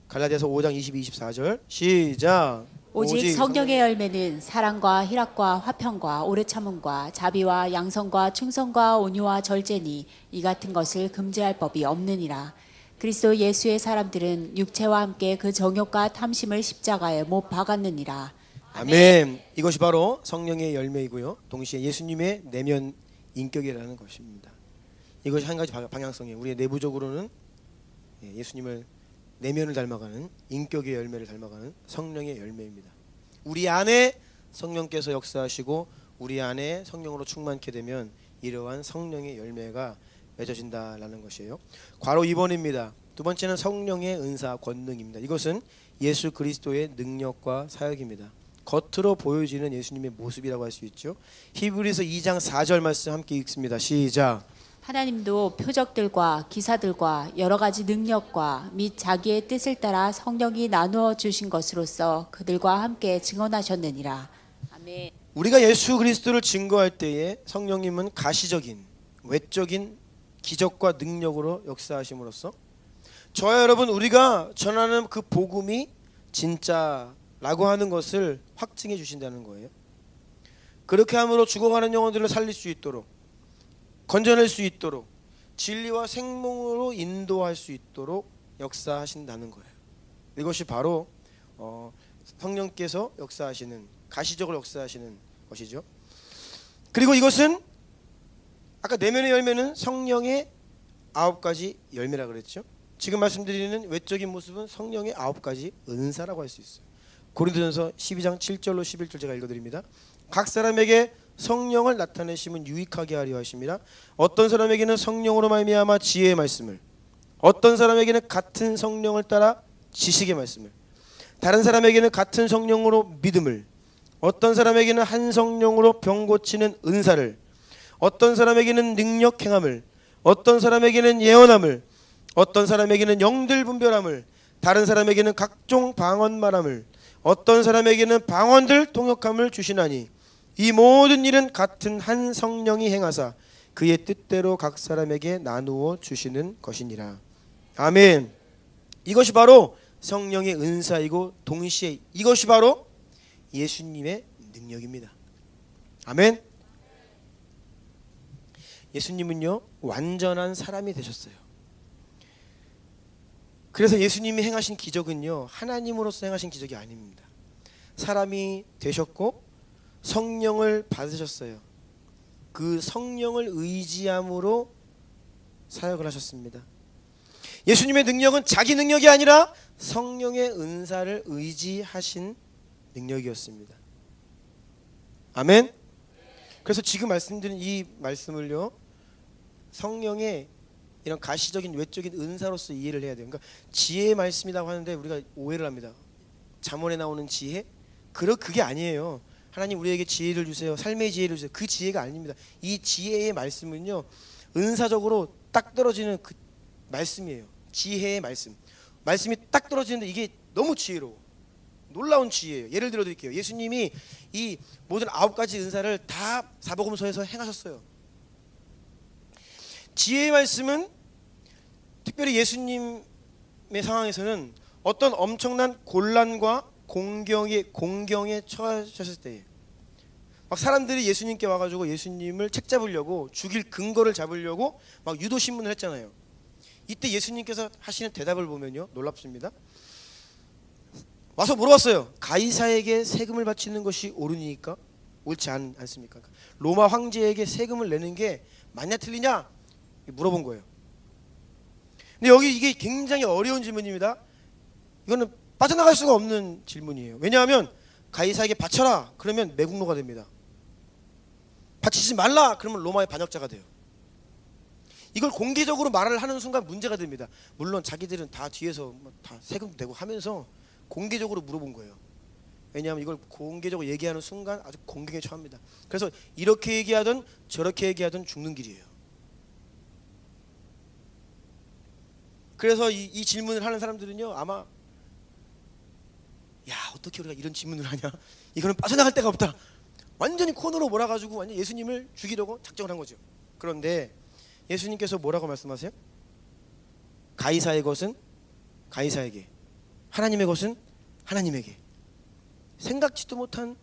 갈라디아서 5장 22, 24절 시작. 오직 성령의 열매는 사랑과 희락과 화평과 오래 참음과 자비와 양성과 충성과 온유와 절제니 이 같은 것을 금지할 법이 없느니라. 그리스도 예수의 사람들은 육체와 함께 그 정욕과 탐심을 십자가에 못 박았느니라. 아멘. 이것이 바로 성령의 열매이고요. 동시에 예수님의 내면 인격이라는 것입니다. 이것이 한 가지 방향성이에요. 우리의 내부적으로는 예수님을 내면을 닮아가는 인격의 열매를 닮아가는 성령의 열매입니다. 우리 안에 성령께서 역사하시고 우리 안에 성령으로 충만케 되면 이러한 성령의 열매가 맺어진다라는 것이에요. 괄호 2번입니다. 두 번째는 성령의 은사 권능입니다. 이것은 예수 그리스도의 능력과 사역입니다. 겉으로 보여지는 예수님의 모습이라고 할 수 있죠. 히브리서 2장 4절 말씀 함께 읽습니다. 시작. 하나님도 표적들과 기사들과 여러 가지 능력과 및 자기의 뜻을 따라 성령이 나누어 주신 것으로서 그들과 함께 증언하셨느니라. 아멘. 우리가 예수 그리스도를 증거할 때에 성령님은 가시적인 외적인 기적과 능력으로 역사하심으로써 저와 여러분 우리가 전하는 그 복음이 진짜라고 하는 것을 확증해 주신다는 거예요. 그렇게 함으로 죽어가는 영혼들을 살릴 수 있도록, 건져낼 수 있도록, 진리와 생명으로 인도할 수 있도록 역사하신다는 거예요. 이것이 바로 성령께서 역사하시는, 가시적으로 역사하시는 것이죠. 그리고 이것은 아까 내면의 열매는 성령의 9가지 열매라 그랬죠. 지금 말씀드리는 외적인 모습은 성령의 9가지 은사라고 할 수 있어요. 고린도전서 12장 7절로 11절 제가 읽어드립니다. 각 사람에게 성령을 나타내심은 유익하게 하려 하심이라. 어떤 사람에게는 성령으로 말미암아 지혜의 말씀을, 어떤 사람에게는 같은 성령을 따라 지식의 말씀을, 다른 사람에게는 같은 성령으로 믿음을, 어떤 사람에게는 한 성령으로 병 고치는 은사를, 어떤 사람에게는 능력 행함을, 어떤 사람에게는 예언함을, 어떤 사람에게는 영들 분별함을, 다른 사람에게는 각종 방언 말함을, 어떤 사람에게는 방언들 통역함을 주시나니 이 모든 일은 같은 한 성령이 행하사 그의 뜻대로 각 사람에게 나누어 주시는 것이니라. 아멘. 이것이 바로 성령의 은사이고 동시에 이것이 바로 예수님의 능력입니다. 아멘. 예수님은요 완전한 사람이 되셨어요. 그래서 예수님이 행하신 기적은요 하나님으로서 행하신 기적이 아닙니다. 사람이 되셨고 성령을 받으셨어요. 그 성령을 의지함으로 사역을 하셨습니다. 예수님의 능력은 자기 능력이 아니라 성령의 은사를 의지하신 능력이었습니다. 아멘. 그래서 지금 말씀드린 이 말씀을요 성령의 이런 가시적인 외적인 은사로서 이해를 해야 돼요. 그러니까 지혜의 말씀이라고 하는데 우리가 오해를 합니다. 잠언에 나오는 지혜? 그게 아니에요. 하나님 우리에게 지혜를 주세요. 삶의 지혜를 주세요. 그 지혜가 아닙니다. 이 지혜의 말씀은요 은사적으로 딱 떨어지는 그 말씀이에요. 지혜의 말씀. 말씀이 딱 떨어지는데 이게 너무 지혜로워. 놀라운 지혜예요. 예를 들어 드릴게요. 예수님이 이 모든 9가지 은사를 다 사복음서에서 행하셨어요. 지혜의 말씀은 특별히 예수님의 상황에서는 어떤 엄청난 곤란과 공경에 처하셨을 때에 막 사람들이 예수님께 와가지고 예수님을 책 잡으려고 죽일 근거를 잡으려고 막 유도 신문을 했잖아요. 이때 예수님께서 하시는 대답을 보면요 놀랍습니다. 와서 물어봤어요. 가이사에게 세금을 바치는 것이 옳으니까 옳지 않습니까? 로마 황제에게 세금을 내는 게 맞냐 틀리냐 물어본 거예요. 근데 여기 이게 굉장히 어려운 질문입니다. 이거는 빠져나갈 수가 없는 질문이에요. 왜냐하면 가이사에게 바쳐라 그러면 매국노가 됩니다. 바치지 말라 그러면 로마의 반역자가 돼요. 이걸 공개적으로 말을 하는 순간 문제가 됩니다. 물론 자기들은 다 뒤에서 다 세금도 내고 하면서 공개적으로 물어본 거예요. 왜냐하면 이걸 공개적으로 얘기하는 순간 아주 공경에 처합니다. 그래서 이렇게 얘기하든 저렇게 얘기하든 죽는 길이에요. 그래서 이 질문을 하는 사람들은요 아마 야 어떻게 우리가 이런 질문을 하냐, 이거는 빠져나갈 데가 없다, 완전히 코너로 몰아가지고 완전 예수님을 죽이려고 작정을 한 거죠. 그런데 예수님께서 뭐라고 말씀하세요? 가이사의 것은 가이사에게, 하나님의 것은 하나님에게. 생각지도 못한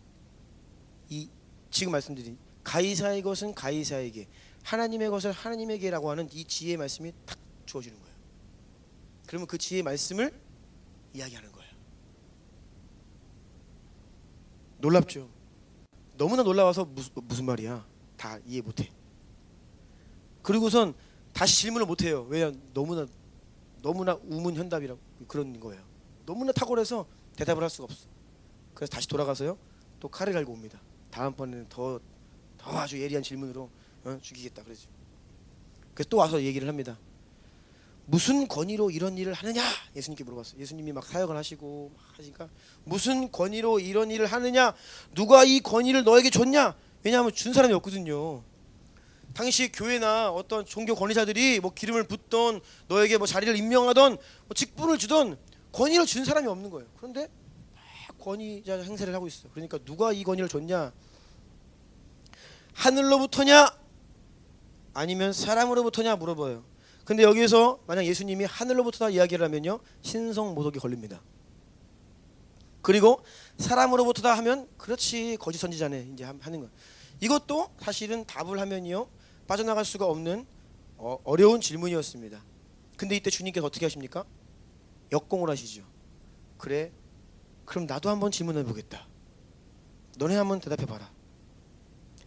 이 지금 말씀드린 가이사의 것은 가이사에게, 하나님의 것을 하나님에게라고 하는 이 지혜의 말씀이 탁 주어지는 거예요. 그러면 그 지혜의 말씀을 이야기하는 거예요. 놀랍죠? 너무나 놀라워서 무슨 말이야 다 이해 못해. 그리고선 다시 질문을 못해요. 왜냐 너무나 우문현답이라고 그런 거예요. 너무나 탁월해서 대답을 할 수가 없어. 그래서 다시 돌아가서요 또 칼을 갈고 옵니다. 다음번에는 더 아주 예리한 질문으로 죽이겠다 그러죠. 그래서 또 와서 얘기를 합니다. 무슨 권위로 이런 일을 하느냐 예수님께 물어봤어요. 예수님이 막 사역을 하시고 막 하시니까 무슨 권위로 이런 일을 하느냐, 누가 이 권위를 너에게 줬냐. 왜냐하면 준 사람이 없거든요. 당시 교회나 어떤 종교 권위자들이 뭐 기름을 붓던 너에게 뭐 자리를 임명하던 뭐 직분을 주던 권위를 준 사람이 없는 거예요. 그런데 막 권위자 행세를 하고 있어요. 그러니까 누가 이 권위를 줬냐, 하늘로부터냐 아니면 사람으로부터냐 물어봐요. 근데 여기에서 만약 예수님이 하늘로부터다 이야기를 하면요 신성모독이 걸립니다. 그리고 사람으로부터다 하면 그렇지 거짓 선지자네 이제 하는 거예요. 이것도 사실은 답을 하면요 빠져나갈 수가 없는 어려운 질문이었습니다. 근데 이때 주님께서 어떻게 하십니까? 역공을 하시죠. 그래 그럼 나도 한번 질문해 보겠다. 너네 한번 대답해 봐라.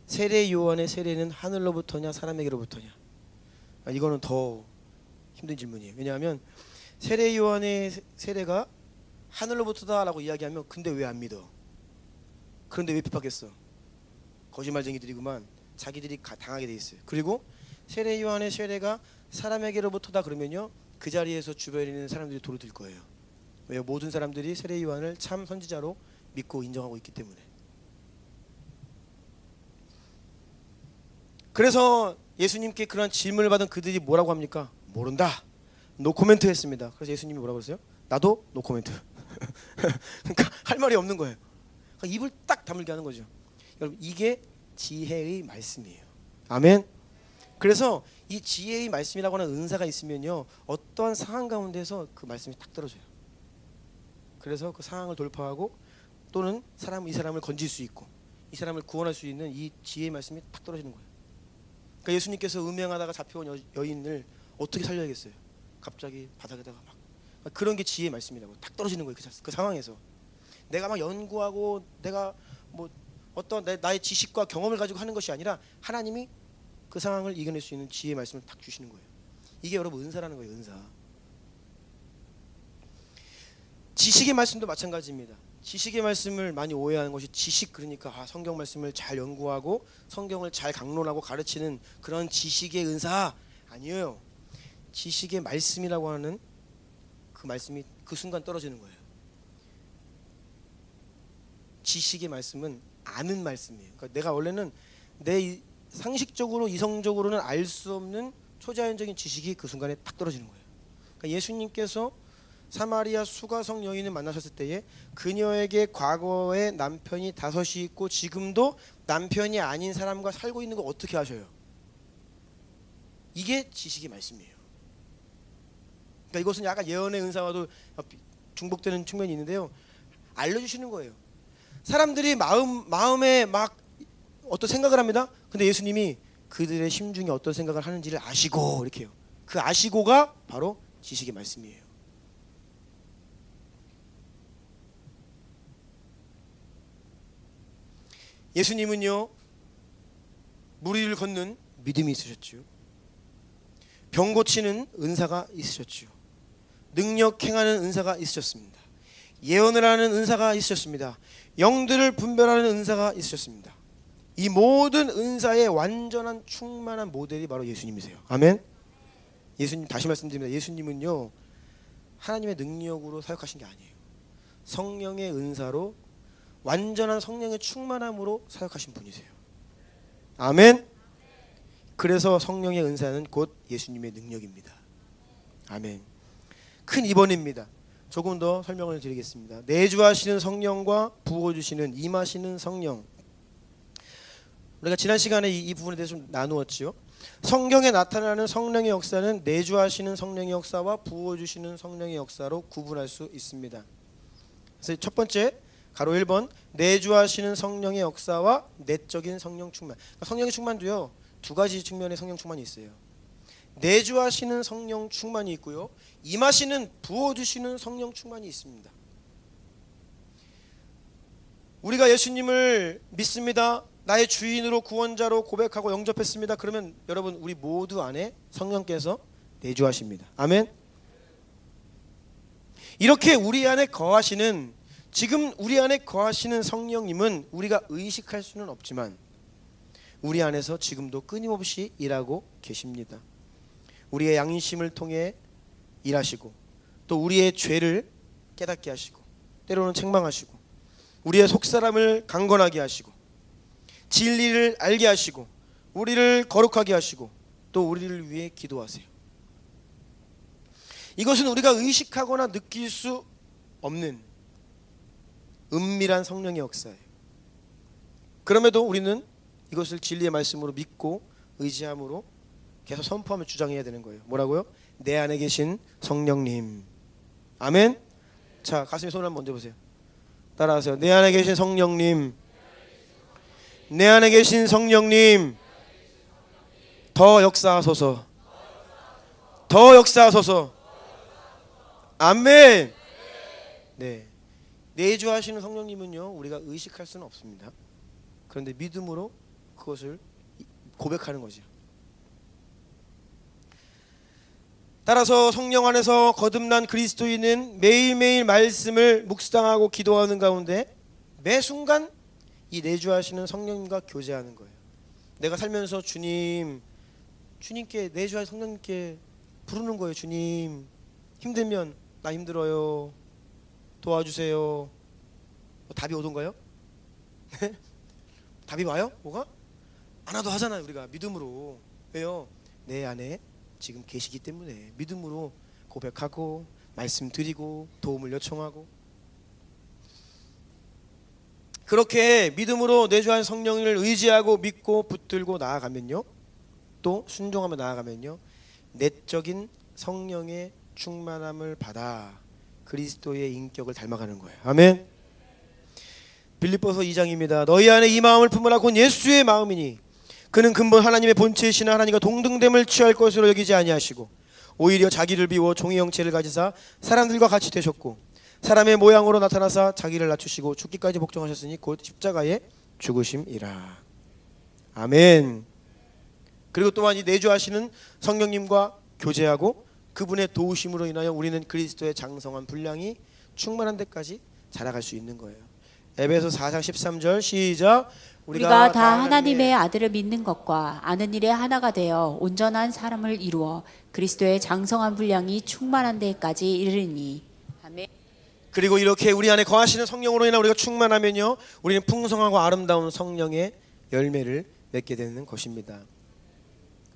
세례 요한의 세례는 하늘로부터냐 사람에게로부터냐. 이거는 더 힘든 질문이에요. 왜냐하면 세례 요한의 세례가 하늘로부터다라고 이야기하면 근데 왜 안 믿어? 그런데 왜 핍박했어? 거짓말쟁이들이구만. 자기들이 당하게 돼 있어요. 그리고 세례 요한의 세례가 사람에게로부터다 그러면요 그 자리에서 주변에 있는 사람들이 돌을 들 거예요. 왜요? 모든 사람들이 세례 요한을 참 선지자로 믿고 인정하고 있기 때문에. 그래서 예수님께 그런 질문을 받은 그들이 뭐라고 합니까? 모른다. 노코멘트 했습니다. 그래서 예수님이 뭐라고 그랬어요? 나도 노코멘트. 그러니까 할 말이 없는 거예요. 그러니까 입을 딱 다물게 하는 거죠. 여러분 이게 지혜의 말씀이에요. 아멘. 그래서 이 지혜의 말씀이라고 하는 은사가 있으면요 어떠한 상황 가운데서 그 말씀이 딱 떨어져요. 그래서 그 상황을 돌파하고 또는 이 사람을 건질 수 있고 이 사람을 구원할 수 있는 이 지혜의 말씀이 딱 떨어지는 거예요. 그러니까 예수님께서 음행하다가 잡혀온 여인을 어떻게 살려야겠어요? 갑자기 바닥에다가 막 그런 게 지혜의 말씀이라고 딱 떨어지는 거예요. 그 상황에서 내가 막 연구하고 내가 뭐 어떤 나의 지식과 경험을 가지고 하는 것이 아니라 하나님이 그 상황을 이겨낼 수 있는 지혜의 말씀을 딱 주시는 거예요. 이게 여러분 은사라는 거예요. 은사. 지식의 말씀도 마찬가지입니다. 지식의 말씀을 많이 오해하는 것이 지식 그러니까 성경 말씀을 잘 연구하고 성경을 잘 강론하고 가르치는 그런 지식의 은사 아니에요. 지식의 말씀이라고 하는 그 말씀이 그 순간 떨어지는 거예요. 지식의 말씀은 아는 말씀이에요. 그러니까 내가 원래는 내 상식적으로 이성적으로는 알 수 없는 초자연적인 지식이 그 순간에 딱 떨어지는 거예요. 그러니까 예수님께서 사마리아 수가성 여인을 만나셨을 때에 그녀에게 과거에 남편이 5이 있고 지금도 남편이 아닌 사람과 살고 있는 걸 어떻게 아셔요? 이게 지식의 말씀이에요. 그러니까 이것은 약간 예언의 은사와도 중복되는 측면이 있는데요. 알려주시는 거예요. 사람들이 마음에 막 어떤 생각을 합니다. 근데 예수님이 그들의 심중에 어떤 생각을 하는지를 아시고 이렇게 해요. 그 아시고가 바로 지식의 말씀이에요. 예수님은요, 물 위를 걷는 믿음이 있으셨죠. 병 고치는 은사가 있으셨죠. 능력 행하는 은사가 있으셨습니다. 예언을 하는 은사가 있으셨습니다. 영들을 분별하는 은사가 있으셨습니다. 이 모든 은사의 완전한 충만한 모델이 바로 예수님이세요. 아멘. 예수님, 다시 말씀드립니다. 예수님은요, 하나님의 능력으로 사역하신 게 아니에요. 성령의 은사로, 완전한 성령의 충만함으로 사역하신 분이세요. 아멘. 그래서 성령의 은사는 곧 예수님의 능력입니다. 아멘. 큰 입언입니다. 조금 더 설명을 드리겠습니다. 내주하시는 성령과 부어주시는, 임하시는 성령. 우리가 지난 시간에 이 부분에 대해서 좀 나누었지요. 성경에 나타나는 성령의 역사는 내주하시는 성령의 역사와 부어주시는 성령의 역사로 구분할 수 있습니다. 그래서 첫 번째, 가로 1번, 내주하시는 성령의 역사와 내적인 성령 충만. 그러니까 성령의 충만도요, 두 가지 측면의 성령 충만이 있어요. 내주하시는 성령 충만이 있고요, 임하시는, 부어주시는 성령 충만이 있습니다. 우리가 예수님을 믿습니다, 나의 주인으로 구원자로 고백하고 영접했습니다. 그러면 여러분, 우리 모두 안에 성령께서 내주하십니다. 아멘. 이렇게 우리 안에 거하시는, 지금 우리 안에 거하시는 성령님은 우리가 의식할 수는 없지만 우리 안에서 지금도 끊임없이 일하고 계십니다. 우리의 양심을 통해 일하시고, 또 우리의 죄를 깨닫게 하시고, 때로는 책망하시고, 우리의 속사람을 강건하게 하시고, 진리를 알게 하시고, 우리를 거룩하게 하시고, 또 우리를 위해 기도하세요. 이것은 우리가 의식하거나 느낄 수 없는 은밀한 성령의 역사예요. 그럼에도 우리는 이것을 진리의 말씀으로 믿고 의지함으로 계속 선포하며 주장해야 되는 거예요. 뭐라고요? 내 안에 계신 성령님. 아멘. 자, 가슴에 손을 한번 얹어보세요. 따라하세요. 내 안에 계신 성령님. 내 안에 계신 성령님, 더 역사하소서. 더 역사하소서. 아멘. 네, 내주하시는 성령님은요, 우리가 의식할 수는 없습니다. 그런데 믿음으로 그것을 고백하는 거죠. 따라서 성령 안에서 거듭난 그리스도인은 매일매일 말씀을 묵상하고 기도하는 가운데 매 순간 이 내주하시는 성령님과 교제하는 거예요. 내가 살면서 주님께, 내주하신 성령님께 부르는 거예요. 주님, 힘들면 나 힘들어요, 도와주세요. 답이 오던가요? 답이 와요? 뭐가? 안 와도 하잖아요. 우리가 믿음으로. 왜요? 내 안에 지금 계시기 때문에 믿음으로 고백하고 말씀드리고 도움을 요청하고, 그렇게 믿음으로 내주한 성령을 의지하고 믿고 붙들고 나아가면요, 또 순종하며 나아가면요, 내적인 성령의 충만함을 받아 그리스도의 인격을 닮아가는 거예요. 아멘. 빌립보서 2장입니다. 너희 안에 이 마음을 품으라. 곧 예수의 마음이니 그는 근본 하나님의 본체이시나 하나님과 동등됨을 취할 것으로 여기지 아니하시고 오히려 자기를 비워 종의 형체를 가지사 사람들과 같이 되셨고 사람의 모양으로 나타나사 자기를 낮추시고 죽기까지 복종하셨으니 곧 십자가에 죽으심이라. 아멘. 그리고 또한 이 내주하시는 성령님과 교제하고 그분의 도우심으로 인하여 우리는 그리스도의 장성한 분량이 충만한 데까지 자라갈 수 있는 거예요. 에베소 4장 13절 시작. 우리가 다 하나님의 아들을 믿는 것과 아는 일에 하나가 되어 온전한 사람을 이루어 그리스도의 장성한 분량이 충만한 데까지 이르니. 아멘. 그리고 이렇게 우리 안에 거하시는 성령으로 인하 우리가 충만하면요, 우리는 풍성하고 아름다운 성령의 열매를 맺게 되는 것입니다.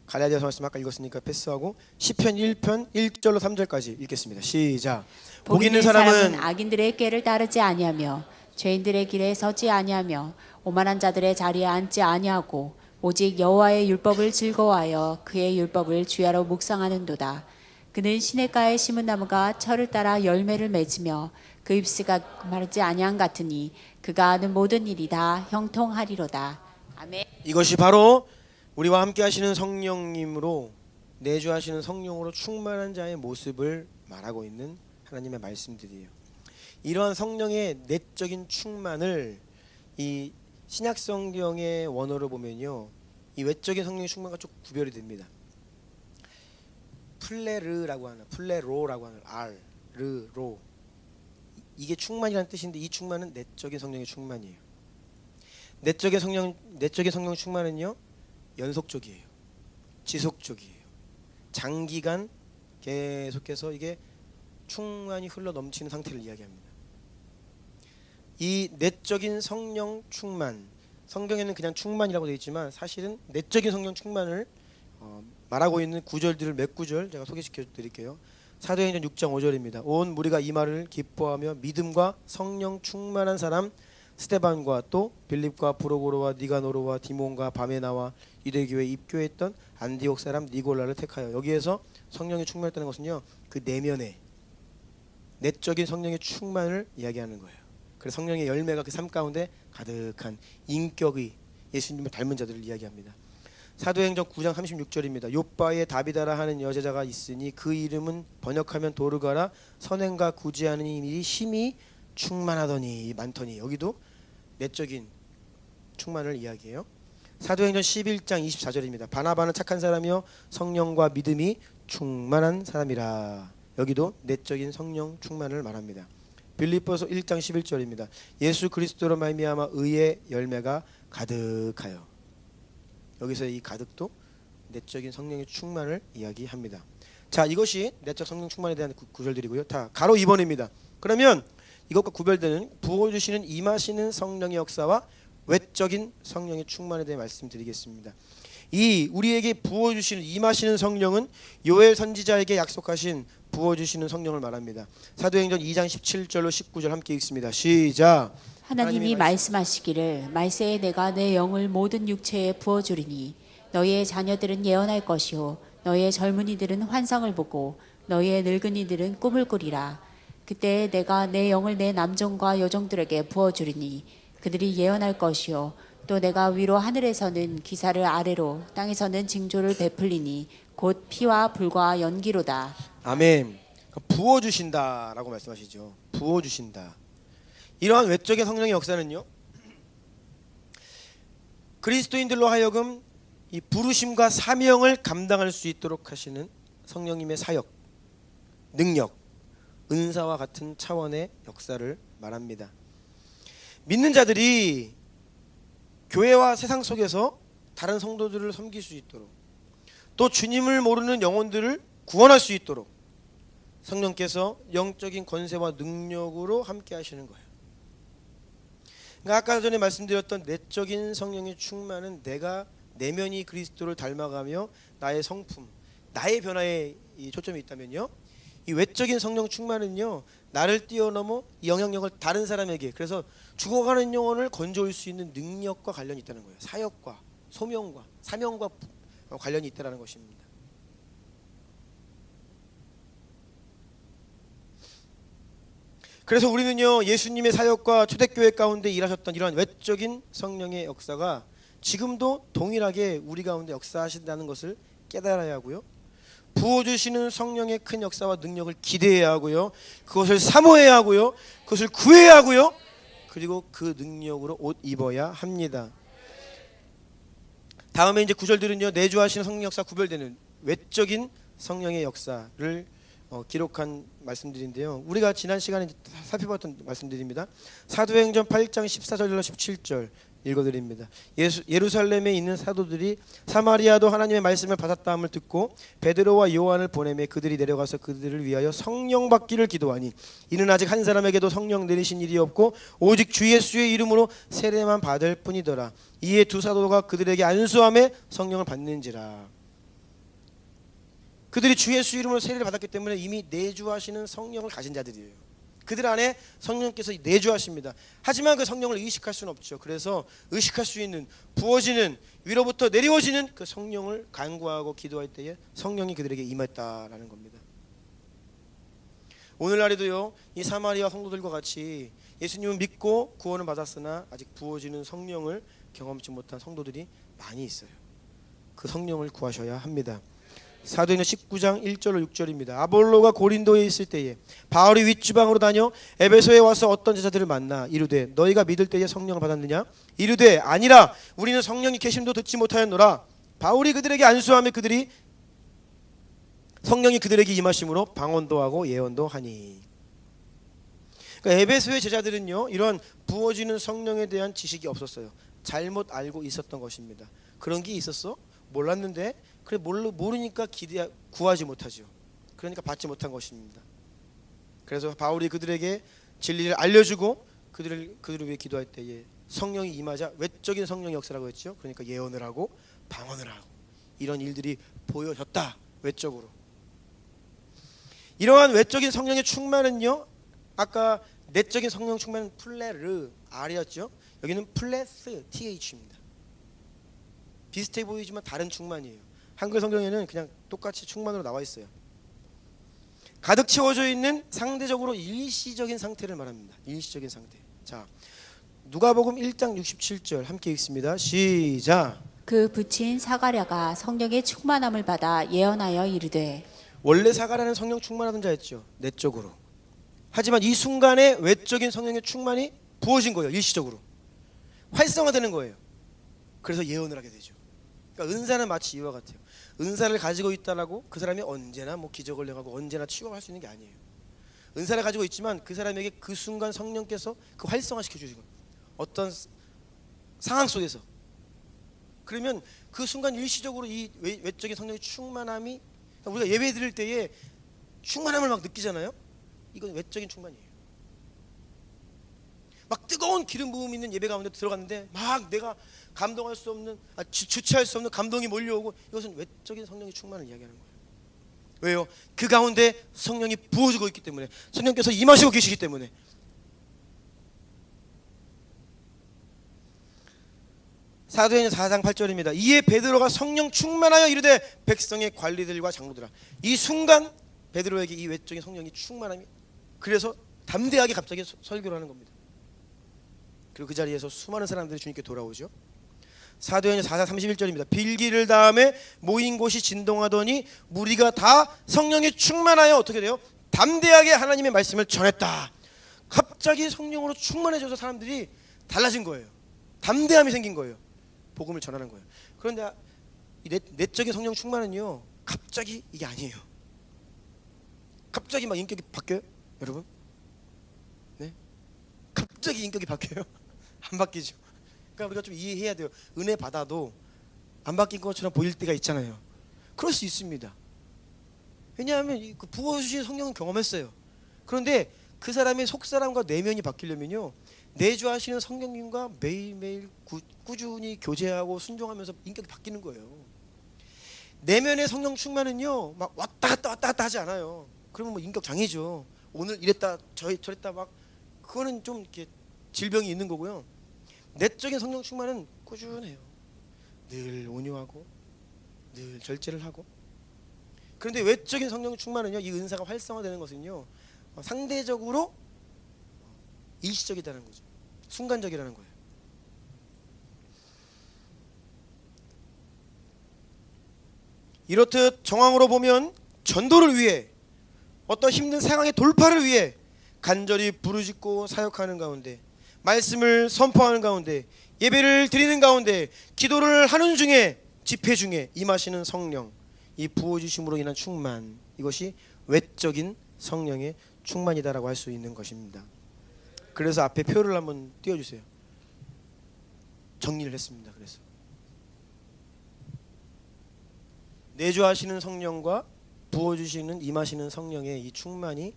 갈라디아서 말씀 아까 읽었으니까 패스하고 시편 1편 1절로 3절까지 읽겠습니다. 시작. 복 있는 사람은 악인들의 꾀를 따르지 아니하며 죄인들의 길에 서지 아니하며 오만한 자들의 자리에 앉지 아니하고 오직 여호와의 율법을 즐거워하여 그의 율법을 주야로 묵상하는도다. 그는 시냇가에 심은 나무가 철을 따라 열매를 맺으며 그 잎새가 마르지 아니한 같으니 그가 하는 모든 일이 다 형통하리로다. 아멘. 이것이 바로 우리와 함께 하시는 성령님으로 내주하시는 성령으로 충만한 자의 모습을 말하고 있는 하나님의 말씀들이에요. 이러한 성령의 내적인 충만을 이 신약 성경의 원어로 보면요, 이 외적인 성령의 충만과 좀 구별이 됩니다. 플레르라고 하는, 플레로라고 하는 알, 르, 로, 이게 충만이라는 뜻인데 이 충만은 내적인 성령의 충만이에요. 내적인 성령 충만은요, 연속적이에요. 지속적이에요. 장기간 계속해서 이게 충만히 흘러 넘치는 상태를 이야기합니다. 이 내적인 성령 충만, 성경에는 그냥 충만이라고 되어 있지만 사실은 내적인 성령 충만을 말하고 있는 구절들을 몇 구절 제가 소개시켜 드릴게요. 사도행전 6장 5절입니다. 온 무리가 이 말을 기뻐하며 믿음과 성령 충만한 사람 스데반과 또 빌립과 브로고로와 니가노르와 디몬과 바메나와 유대교회에 입교했던 안디옥 사람 니골라를 택하여, 여기에서 성령이 충만했다는 것은요, 그 내면의 내적인 성령의 충만을 이야기하는 거예요. 그래서 성령의 열매가 그 삶 가운데 가득한 인격의 예수님을 닮은 자들을 이야기합니다. 사도행전 9장 36절입니다. 요바에 다비다라 하는 여자가 있으니 그 이름은 번역하면 도르가라, 선행과 구제하는 일이 심히 충만하더니, 많더니, 여기도 내적인 충만을 이야기해요. 사도행전 11장 24절입니다. 바나바는 착한 사람이요 성령과 믿음이 충만한 사람이라, 여기도 내적인 성령 충만을 말합니다. 빌립보서 1장 11절입니다. 예수 그리스도로 말미암아 의의 열매가 가득하여, 여기서 이 가득도 내적인 성령의 충만을 이야기합니다. 자, 이것이 내적 성령 충만에 대한 구절들이고요. 다 가로 2번입니다. 그러면 이것과 구별되는 부어주시는 임하시는 성령의 역사와 외적인 성령의 충만에 대해 말씀드리겠습니다. 이 우리에게 부어주시는 임하시는 성령은 요엘 선지자에게 약속하신 부어주시는 성령을 말합니다. 사도행전 2장 17절로 19절 함께 읽습니다. 시작. 하나님이 말씀하시기를 말세에 내가 내 영을 모든 육체에 부어주리니 너희의 자녀들은 예언할 것이요 너희의 젊은이들은 환상을 보고 너희의 늙은이들은 꿈을 꾸리라. 그때 내가 내 영을 내 남종과 여종들에게 부어주리니 그들이 예언할 것이요 또 내가 위로 하늘에서는 기사를 아래로 땅에서는 징조를 베풀리니 곧 피와 불과 연기로다. 아멘. 부어주신다라고 말씀하시죠. 부어주신다. 이러한 외적인 성령의 역사는요, 그리스도인들로 하여금 이 부르심과 사명을 감당할 수 있도록 하시는 성령님의 사역, 능력, 은사와 같은 차원의 역사를 말합니다. 믿는 자들이 교회와 세상 속에서 다른 성도들을 섬길 수 있도록, 또 주님을 모르는 영혼들을 구원할 수 있도록 성령께서 영적인 권세와 능력으로 함께 하시는 거예요. 그러니까 아까 전에 말씀드렸던 내적인 성령의 충만은 내가 내면이 그리스도를 닮아가며 나의 성품, 나의 변화에 초점이 있다면요, 이 외적인 성령 충만은요, 나를 뛰어넘어 이 영향력을 다른 사람에게, 그래서 죽어가는 영혼을 건져올 수 있는 능력과 관련이 있다는 거예요. 사역과 소명과 사명과 관련이 있다는 것입니다. 그래서 우리는요, 예수님의 사역과 초대교회 가운데 일하셨던 이러한 외적인 성령의 역사가 지금도 동일하게 우리 가운데 역사하신다는 것을 깨달아야 하고요, 부어주시는 성령의 큰 역사와 능력을 기대해야 하고요, 그것을 사모해야 하고요, 그것을 구해야 하고요, 그리고 그 능력으로 옷 입어야 합니다. 다음에 이제 구절들은요, 내주하시는 성령 역사 구별되는 외적인 성령의 역사를 기록한 말씀들인데요, 우리가 지난 시간에 살펴봤던 말씀들입니다. 사도행전 8장 14절로 17절 읽어드립니다. 예루살렘에 있는 사도들이 사마리아도 하나님의 말씀을 받았다함을 듣고 베드로와 요한을 보내매 그들이 내려가서 그들을 위하여 성령 받기를 기도하니 이는 아직 한 사람에게도 성령 내리신 일이 없고 오직 주 예수의 이름으로 세례만 받을 뿐이더라. 이에 두 사도가 그들에게 안수함에 성령을 받는지라. 그들이 주 예수 이름으로 세례를 받았기 때문에 이미 내주하시는 성령을 가진 자들이에요. 그들 안에 성령께서 내주하십니다. 하지만 그 성령을 의식할 수는 없죠. 그래서 의식할 수 있는, 부어지는, 위로부터 내려오지는 그 성령을 간구하고 기도할 때에 성령이 그들에게 임했다라는 겁니다. 오늘날에도요, 이 사마리아 성도들과 같이 예수님을 믿고 구원을 받았으나 아직 부어지는 성령을 경험치 못한 성도들이 많이 있어요. 그 성령을 구하셔야 합니다. 사도행전 19장 1절로 6절입니다. 아볼로가 고린도에 있을 때에 바울이 윗주방으로 다녀 에베소에 와서 어떤 제자들을 만나 이르되 너희가 믿을 때에 성령을 받았느냐? 이르되 아니라 우리는 성령이 계심도 듣지 못하였노라. 바울이 그들에게 안수하며 그들이 성령이 그들에게 임하심으로 방언도 하고 예언도 하니. 그러니까 에베소의 제자들은요, 이런 부어지는 성령에 대한 지식이 없었어요. 잘못 알고 있었던 것입니다. 그런 게 있었어? 몰랐는데 그래 모르니까 구하지 못하죠. 그러니까 받지 못한 것입니다. 그래서 바울이 그들에게 진리를 알려주고 그들을 위해 기도할 때에 성령이 임하자 외적인 성령의 역사라고 했죠. 그러니까 예언을 하고 방언을 하고 이런 일들이 보여졌다. 외적으로. 이러한 외적인 성령의 충만은요, 아까 내적인 성령 충만은 플레르 R이었죠. 여기는 플레스 TH입니다. 비슷해 보이지만 다른 충만이에요. 한글 성경에는 그냥 똑같이 충만으로 나와 있어요. 가득 채워져 있는 상대적으로 일시적인 상태를 말합니다. 일시적인 상태. 자, 누가복음 1장 67절 함께 읽습니다. 시작. 그 부친 사가랴가 성령의 충만함을 받아 예언하여 이르되. 원래 사가랴는 성령 충만하던 자였죠. 내적으로. 하지만 이 순간에 외적인 성령의 충만이 부어진 거예요. 일시적으로. 활성화되는 거예요. 그래서 예언을 하게 되죠. 그러니까 은사는 마치 이와 같아요. 은사를 가지고 있다라고 그 사람이 언제나 기적을 행하고 언제나 치유할 수 있는 게 아니에요. 은사를 가지고 있지만 그 사람에게 그 순간 성령께서 그 활성화시켜 주시는 거예요. 어떤 상황 속에서. 그러면 그 순간 일시적으로 이 외적인 성령의 충만함이, 우리가 예배 드릴 때에 충만함을 막 느끼잖아요. 이건 외적인 충만이에요. 막 뜨거운 기름 부음 있는 예배 가운데 들어갔는데 막 내가 감동할 수 없는, 주체할 수 없는 감동이 몰려오고, 이것은 외적인 성령의 충만을 이야기하는 거예요. 왜요? 그 가운데 성령이 부어주고 있기 때문에, 성령께서 임하시고 계시기 때문에. 사도행전 4장 8절입니다. 이에 베드로가 성령 충만하여 이르되 백성의 관리들과 장로들아. 이 순간 베드로에게 이 외적인 성령이 충만함이, 그래서 담대하게 갑자기 설교를 하는 겁니다. 그리고 그 자리에서 수많은 사람들이 주님께 돌아오죠. 사도행전 4장 31절입니다. 빌기를 다음에 모인 곳이 진동하더니 무리가 다 성령이 충만하여 어떻게 돼요? 담대하게 하나님의 말씀을 전했다. 갑자기 성령으로 충만해져서 사람들이 달라진 거예요. 담대함이 생긴 거예요. 복음을 전하는 거예요. 그런데 이 내적인 성령 충만은요, 갑자기 이게 아니에요. 갑자기 막 인격이 바뀌어요, 여러분? 네? 갑자기 인격이 바뀌어요? 안 바뀌죠. 그러니까 우리가 좀 이해해야 돼요. 은혜 받아도 안 바뀐 것처럼 보일 때가 있잖아요. 그럴 수 있습니다. 왜냐하면 그 부어주신 성령은 경험했어요. 그런데 그 사람의 속사람과 내면이 바뀌려면요, 내주하시는 성령님과 매일매일 꾸준히 교제하고 순종하면서 인격이 바뀌는 거예요. 내면의 성령 충만은요, 막 왔다 갔다 하지 않아요. 그러면 인격 장애죠. 오늘 이랬다 저랬다 막, 그거는 좀 이렇게 질병이 있는 거고요. 내적인 성령 충만은 꾸준해요. 늘 온유하고 늘 절제를 하고. 그런데 외적인 성령 충만은요, 이 은사가 활성화되는 것은요, 상대적으로 일시적이라는 거죠. 순간적이라는 거예요. 이렇듯 정황으로 보면 전도를 위해, 어떤 힘든 상황의 돌파를 위해 간절히 부르짖고 사역하는 가운데, 말씀을 선포하는 가운데, 예배를 드리는 가운데, 기도를 하는 중에, 집회 중에 임하시는 성령, 이 부어주심으로 인한 충만, 이것이 외적인 성령의 충만이다라고 할 수 있는 것입니다. 그래서 앞에 표를 한번 띄워주세요. 정리를 했습니다. 그래서 내주하시는 성령과 부어주시는 임하시는 성령의 이 충만이,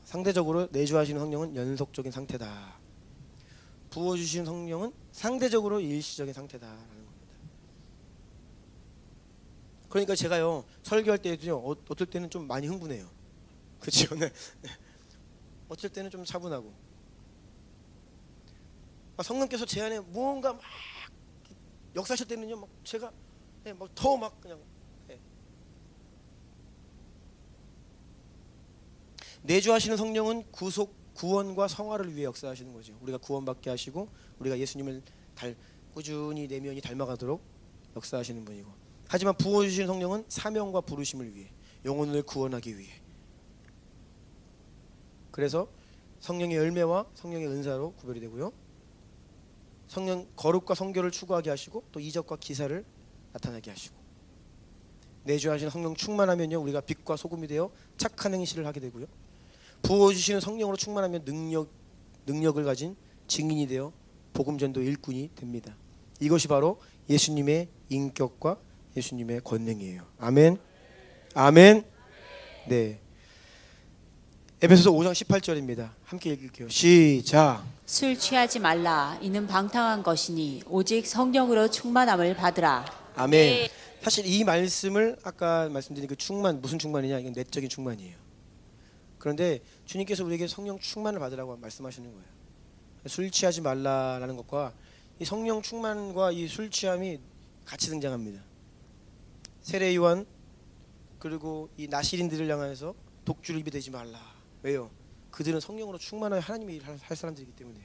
상대적으로 내주하시는 성령은 연속적인 상태다. 부어주시는 성령은 상대적으로 일시적인 상태다라는 겁니다. 그러니까 제가요 설교할 때도요 어떨 때는 좀 많이 흥분해요. 그렇죠? 네. 어쩔 때는 좀 차분하고 성령께서 제 안에 무언가 막 역사하실 때는요 막 제가 막 더 막 그냥 내주하시는 성령은 구속, 구원과 성화를 위해 역사하시는 거죠. 우리가 구원받게 하시고 우리가 예수님을 꾸준히 내면이 닮아가도록 역사하시는 분이고, 하지만 부어주시는 성령은 사명과 부르심을 위해, 영혼을 구원하기 위해. 그래서 성령의 열매와 성령의 은사로 구별이 되고요. 성령 거룩과 성결을 추구하게 하시고 또 이적과 기사를 나타나게 하시고, 내주하시는 성령 충만하면요 우리가 빛과 소금이 되어 착한 행실을 하게 되고요. 부어주시는 성령으로 충만하면 능력을 가진 증인이 되어 복음전도 일꾼이 됩니다. 이것이 바로 예수님의 인격과 예수님의 권능이에요. 아멘. 아멘. 네. 에베소서 5장 18절입니다. 함께 읽을게요. 시작. 술 취하지 말라. 이는 방탕한 것이니 오직 성령으로 충만함을 받으라. 아멘. 네. 사실 이 말씀을 아까 말씀드린 그 충만, 무슨 충만이냐? 이건 내적인 충만이에요. 그런데 주님께서 우리에게 성령 충만을 받으라고 말씀하시는 거예요. 술 취하지 말라라는 것과 이 성령 충만과 이 술 취함이 같이 등장합니다. 세례 요한 그리고 이 나시린들을 향해서 독주를 입에 대지 말라. 왜요? 그들은 성령으로 충만하여 하나님의 일을 할 사람들이기 때문에.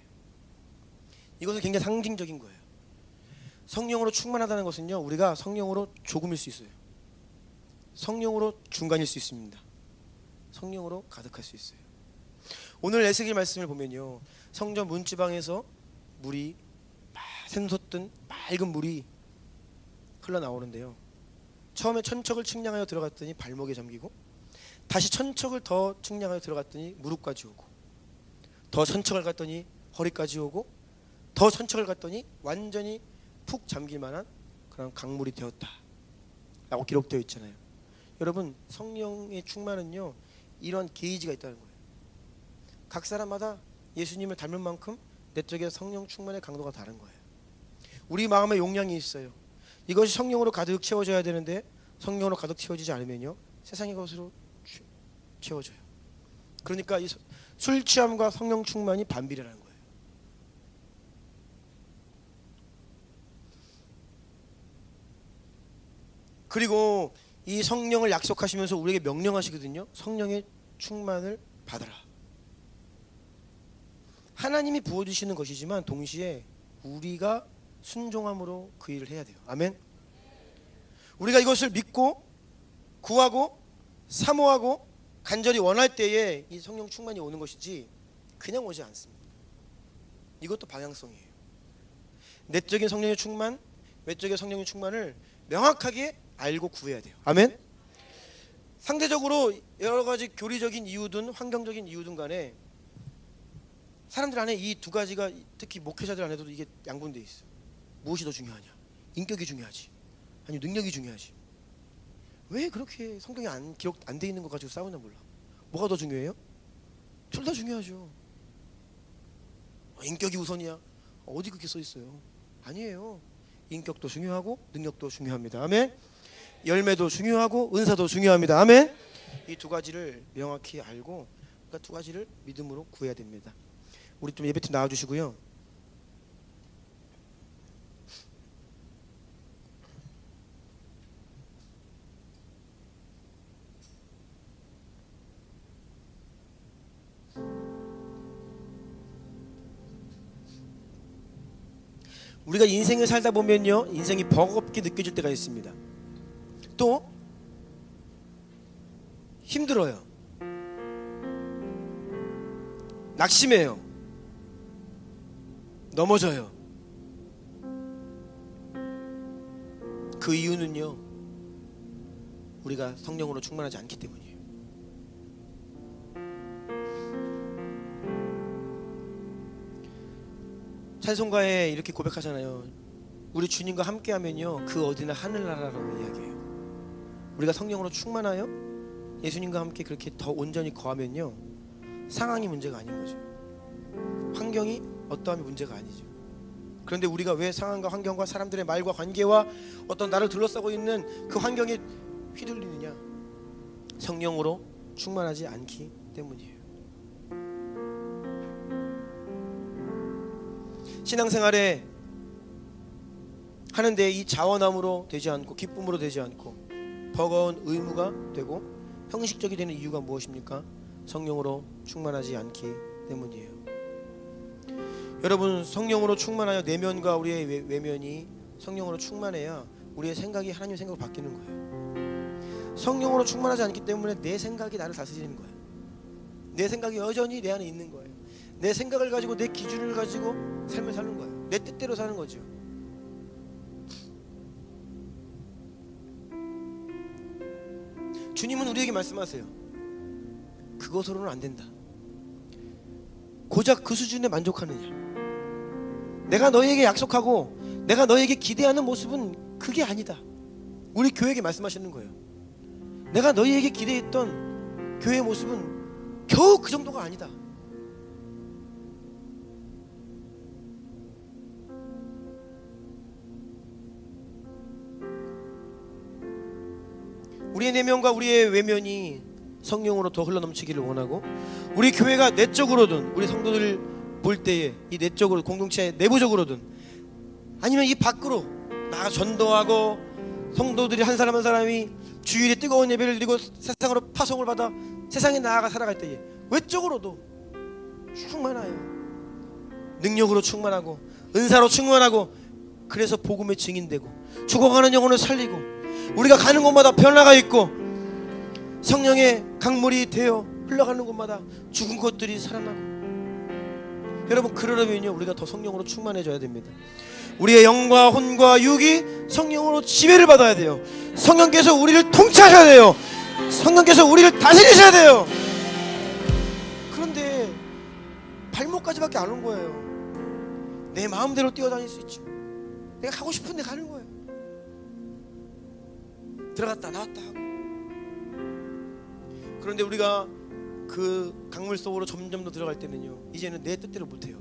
이것은 굉장히 상징적인 거예요. 성령으로 충만하다는 것은요 우리가 성령으로 조금일 수 있어요. 성령으로 중간일 수 있습니다. 성령으로 가득할 수 있어요. 오늘 에스겔 말씀을 보면요 성전 문지방에서 물이 샘솟던 맑은 물이 흘러나오는데요, 처음에 천척을 측량하여 들어갔더니 발목에 잠기고, 다시 천척을 더 측량하여 들어갔더니 무릎까지 오고, 더 천척을 갔더니 허리까지 오고, 더 천척을 갔더니 완전히 푹 잠길 만한 그런 강물이 되었다 라고 기록되어 있잖아요. 여러분, 성령의 충만은요 이런 게이지가 있다는 거예요. 각 사람마다 예수님을 닮은 만큼 내적인 성령 충만의 강도가 다른 거예요. 우리 마음에 용량이 있어요. 이것이 성령으로 가득 채워져야 되는데 성령으로 가득 채워지지 않으면요 세상의 것으로 채워져요. 그러니까 이 술 취함과 성령 충만이 반비례라는 거예요. 그리고 이 성령을 약속하시면서 우리에게 명령하시거든요. 성령의 충만을 받아라. 하나님이 부어주시는 것이지만 동시에 우리가 순종함으로 그 일을 해야 돼요. 아멘. 우리가 이것을 믿고 구하고 사모하고 간절히 원할 때에 이 성령 충만이 오는 것이지 그냥 오지 않습니다. 이것도 방향성이에요. 내적인 성령의 충만, 외적인 성령의 충만을 명확하게 알고 구해야 돼요. 아멘. 상대적으로 여러 가지 교리적인 이유든 환경적인 이유든 간에 사람들 안에 이 두 가지가, 특히 목회자들 안에도 이게 양분돼 있어. 무엇이 더 중요하냐? 인격이 중요하지, 아니 능력이 중요하지. 왜 그렇게 성경에 기록 안 돼 있는 거 가지고 싸우나 몰라. 뭐가 더 중요해요? 둘 다 중요하죠. 인격이 우선이야? 어디 그렇게 써 있어요? 아니에요. 인격도 중요하고 능력도 중요합니다. 아멘. 열매도 중요하고 은사도 중요합니다. 아멘. 이 두 가지를 명확히 알고 그러니까 두 가지를 믿음으로 구해야 됩니다. 우리 좀 예배팀 나와주시고요. 우리가 인생을 살다 보면요 인생이 버겁게 느껴질 때가 있습니다. 또 힘들어요. 낙심해요. 넘어져요. 그 이유는요 우리가 성령으로 충만하지 않기 때문이에요. 찬송가에 이렇게 고백하잖아요. 우리 주님과 함께하면요 그 어디나 하늘나라라고 이야기해요. 우리가 성령으로 충만하여 예수님과 함께 그렇게 더 온전히 거하면요 상황이 문제가 아닌 거죠. 환경이 어떠함이 문제가 아니죠. 그런데 우리가 왜 상황과 환경과 사람들의 말과 관계와 어떤 나를 둘러싸고 있는 그 환경에 휘둘리느냐? 성령으로 충만하지 않기 때문이에요. 신앙생활에 하는데 이 자원함으로 되지 않고 기쁨으로 되지 않고 버거운 의무가 되고 형식적이 되는 이유가 무엇입니까? 성령으로 충만하지 않기 때문이에요. 여러분, 성령으로 충만하여 내면과 우리의 외면이 성령으로 충만해야 우리의 생각이 하나님의 생각으로 바뀌는 거예요. 성령으로 충만하지 않기 때문에 내 생각이 나를 다스리는 거예요. 내 생각이 여전히 내 안에 있는 거예요. 내 생각을 가지고 내 기준을 가지고 삶을 사는 거예요. 내 뜻대로 사는 거죠. 주님은 우리에게 말씀하세요. 그것으로는 안 된다. 고작 그 수준에 만족하느냐? 내가 너희에게 약속하고 내가 너희에게 기대하는 모습은 그게 아니다. 우리 교회에게 말씀하시는 거예요. 내가 너희에게 기대했던 교회의 모습은 겨우 그 정도가 아니다. 우리의 내면과 우리의 외면이 성령으로 더 흘러넘치기를 원하고, 우리 교회가 내적으로든 우리 성도들 볼 때에 이 내적으로 공동체 내부적으로든 아니면 이 밖으로 나가 전도하고 성도들이 한 사람 한 사람이 주일에 뜨거운 예배를 드리고 세상으로 파송을 받아 세상에 나아가 살아갈 때에 외적으로도 충만하여 능력으로 충만하고 은사로 충만하고, 그래서 복음의 증인되고 죽어가는 영혼을 살리고 우리가 가는 곳마다 변화가 있고 성령의 강물이 되어 흘러가는 곳마다 죽은 것들이 살아나고. 여러분, 그러려면요 우리가 더 성령으로 충만해져야 됩니다. 우리의 영과 혼과 육이 성령으로 지배를 받아야 돼요. 성령께서 우리를 통치하셔야 돼요. 성령께서 우리를 다스리셔야 돼요. 그런데 발목까지밖에 안 온 거예요. 내 마음대로 뛰어다닐 수 있죠. 내가 가고 싶은데 가는 거예요. 들어갔다 나왔다 하고. 그런데 우리가 그 강물 속으로 점점 더 들어갈 때는요 이제는 내 뜻대로 못해요.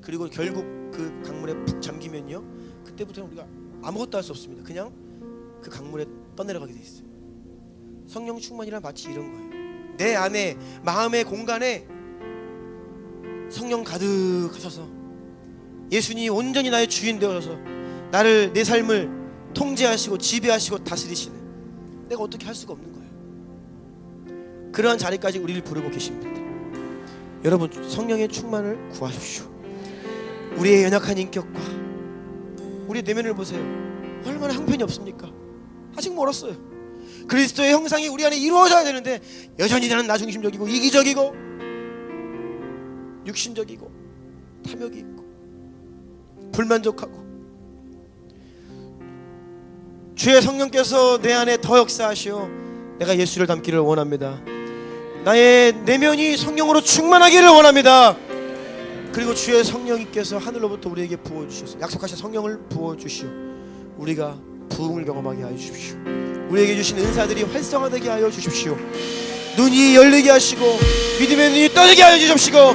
그리고 결국 그 강물에 푹 잠기면요 그때부터는 우리가 아무것도 할 수 없습니다. 그냥 그 강물에 떠내려가게 돼 있어요. 성령 충만이란 마치 이런 거예요. 내 안에 마음의 공간에 성령 가득하셔서 예수님이 온전히 나의 주인 되어서 나를, 내 삶을 통제하시고 지배하시고 다스리시는, 내가 어떻게 할 수가 없는 거예요. 그러한 자리까지 우리를 부르고 계십니다. 여러분, 성령의 충만을 구하십시오. 우리의 연약한 인격과 우리의 내면을 보세요. 얼마나 형편이 없습니까? 아직 멀었어요. 그리스도의 형상이 우리 안에 이루어져야 되는데 여전히 나는 나중심적이고 이기적이고 육신적이고 탐욕이 있고 불만족하고. 주의 성령께서 내 안에 더 역사하시어 내가 예수를 닮기를 원합니다. 나의 내면이 성령으로 충만하기를 원합니다. 그리고 주의 성령님께서 하늘로부터 우리에게 부어주셔서 약속하신 성령을 부어주시오. 우리가 부흥을 경험하게 하여 주십시오. 우리에게 주신 은사들이 활성화되게 하여 주십시오. 눈이 열리게 하시고 믿음의 눈이 떠지게 하여 주십시오.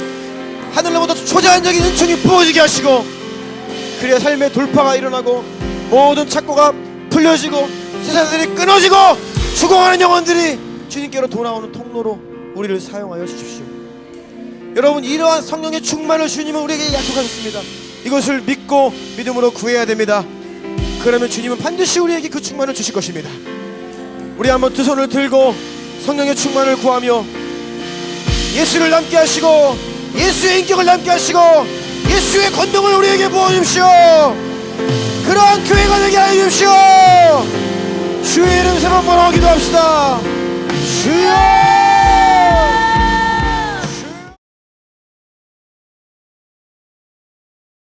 하늘로부터 초자연적인 은총이 부어지게 하시고, 그래야 삶의 돌파가 일어나고 모든 착고가 풀려지고 세상들이 끊어지고 죽어가는 영혼들이 주님께로 돌아오는 통로로 우리를 사용하여 주십시오. 여러분, 이러한 성령의 충만을 주님은 우리에게 약속하셨습니다. 이것을 믿고 믿음으로 구해야 됩니다. 그러면 주님은 반드시 우리에게 그 충만을 주실 것입니다. 우리 한번 두 손을 들고 성령의 충만을 구하며 예수를 남게 하시고 예수의 인격을 남게 하시고 예수의 권능을 우리에게 부어주십시오. 그러한 교회가 되게 하여 주십시오. 주의 이름 세 번 번호 기도합시다. 주여!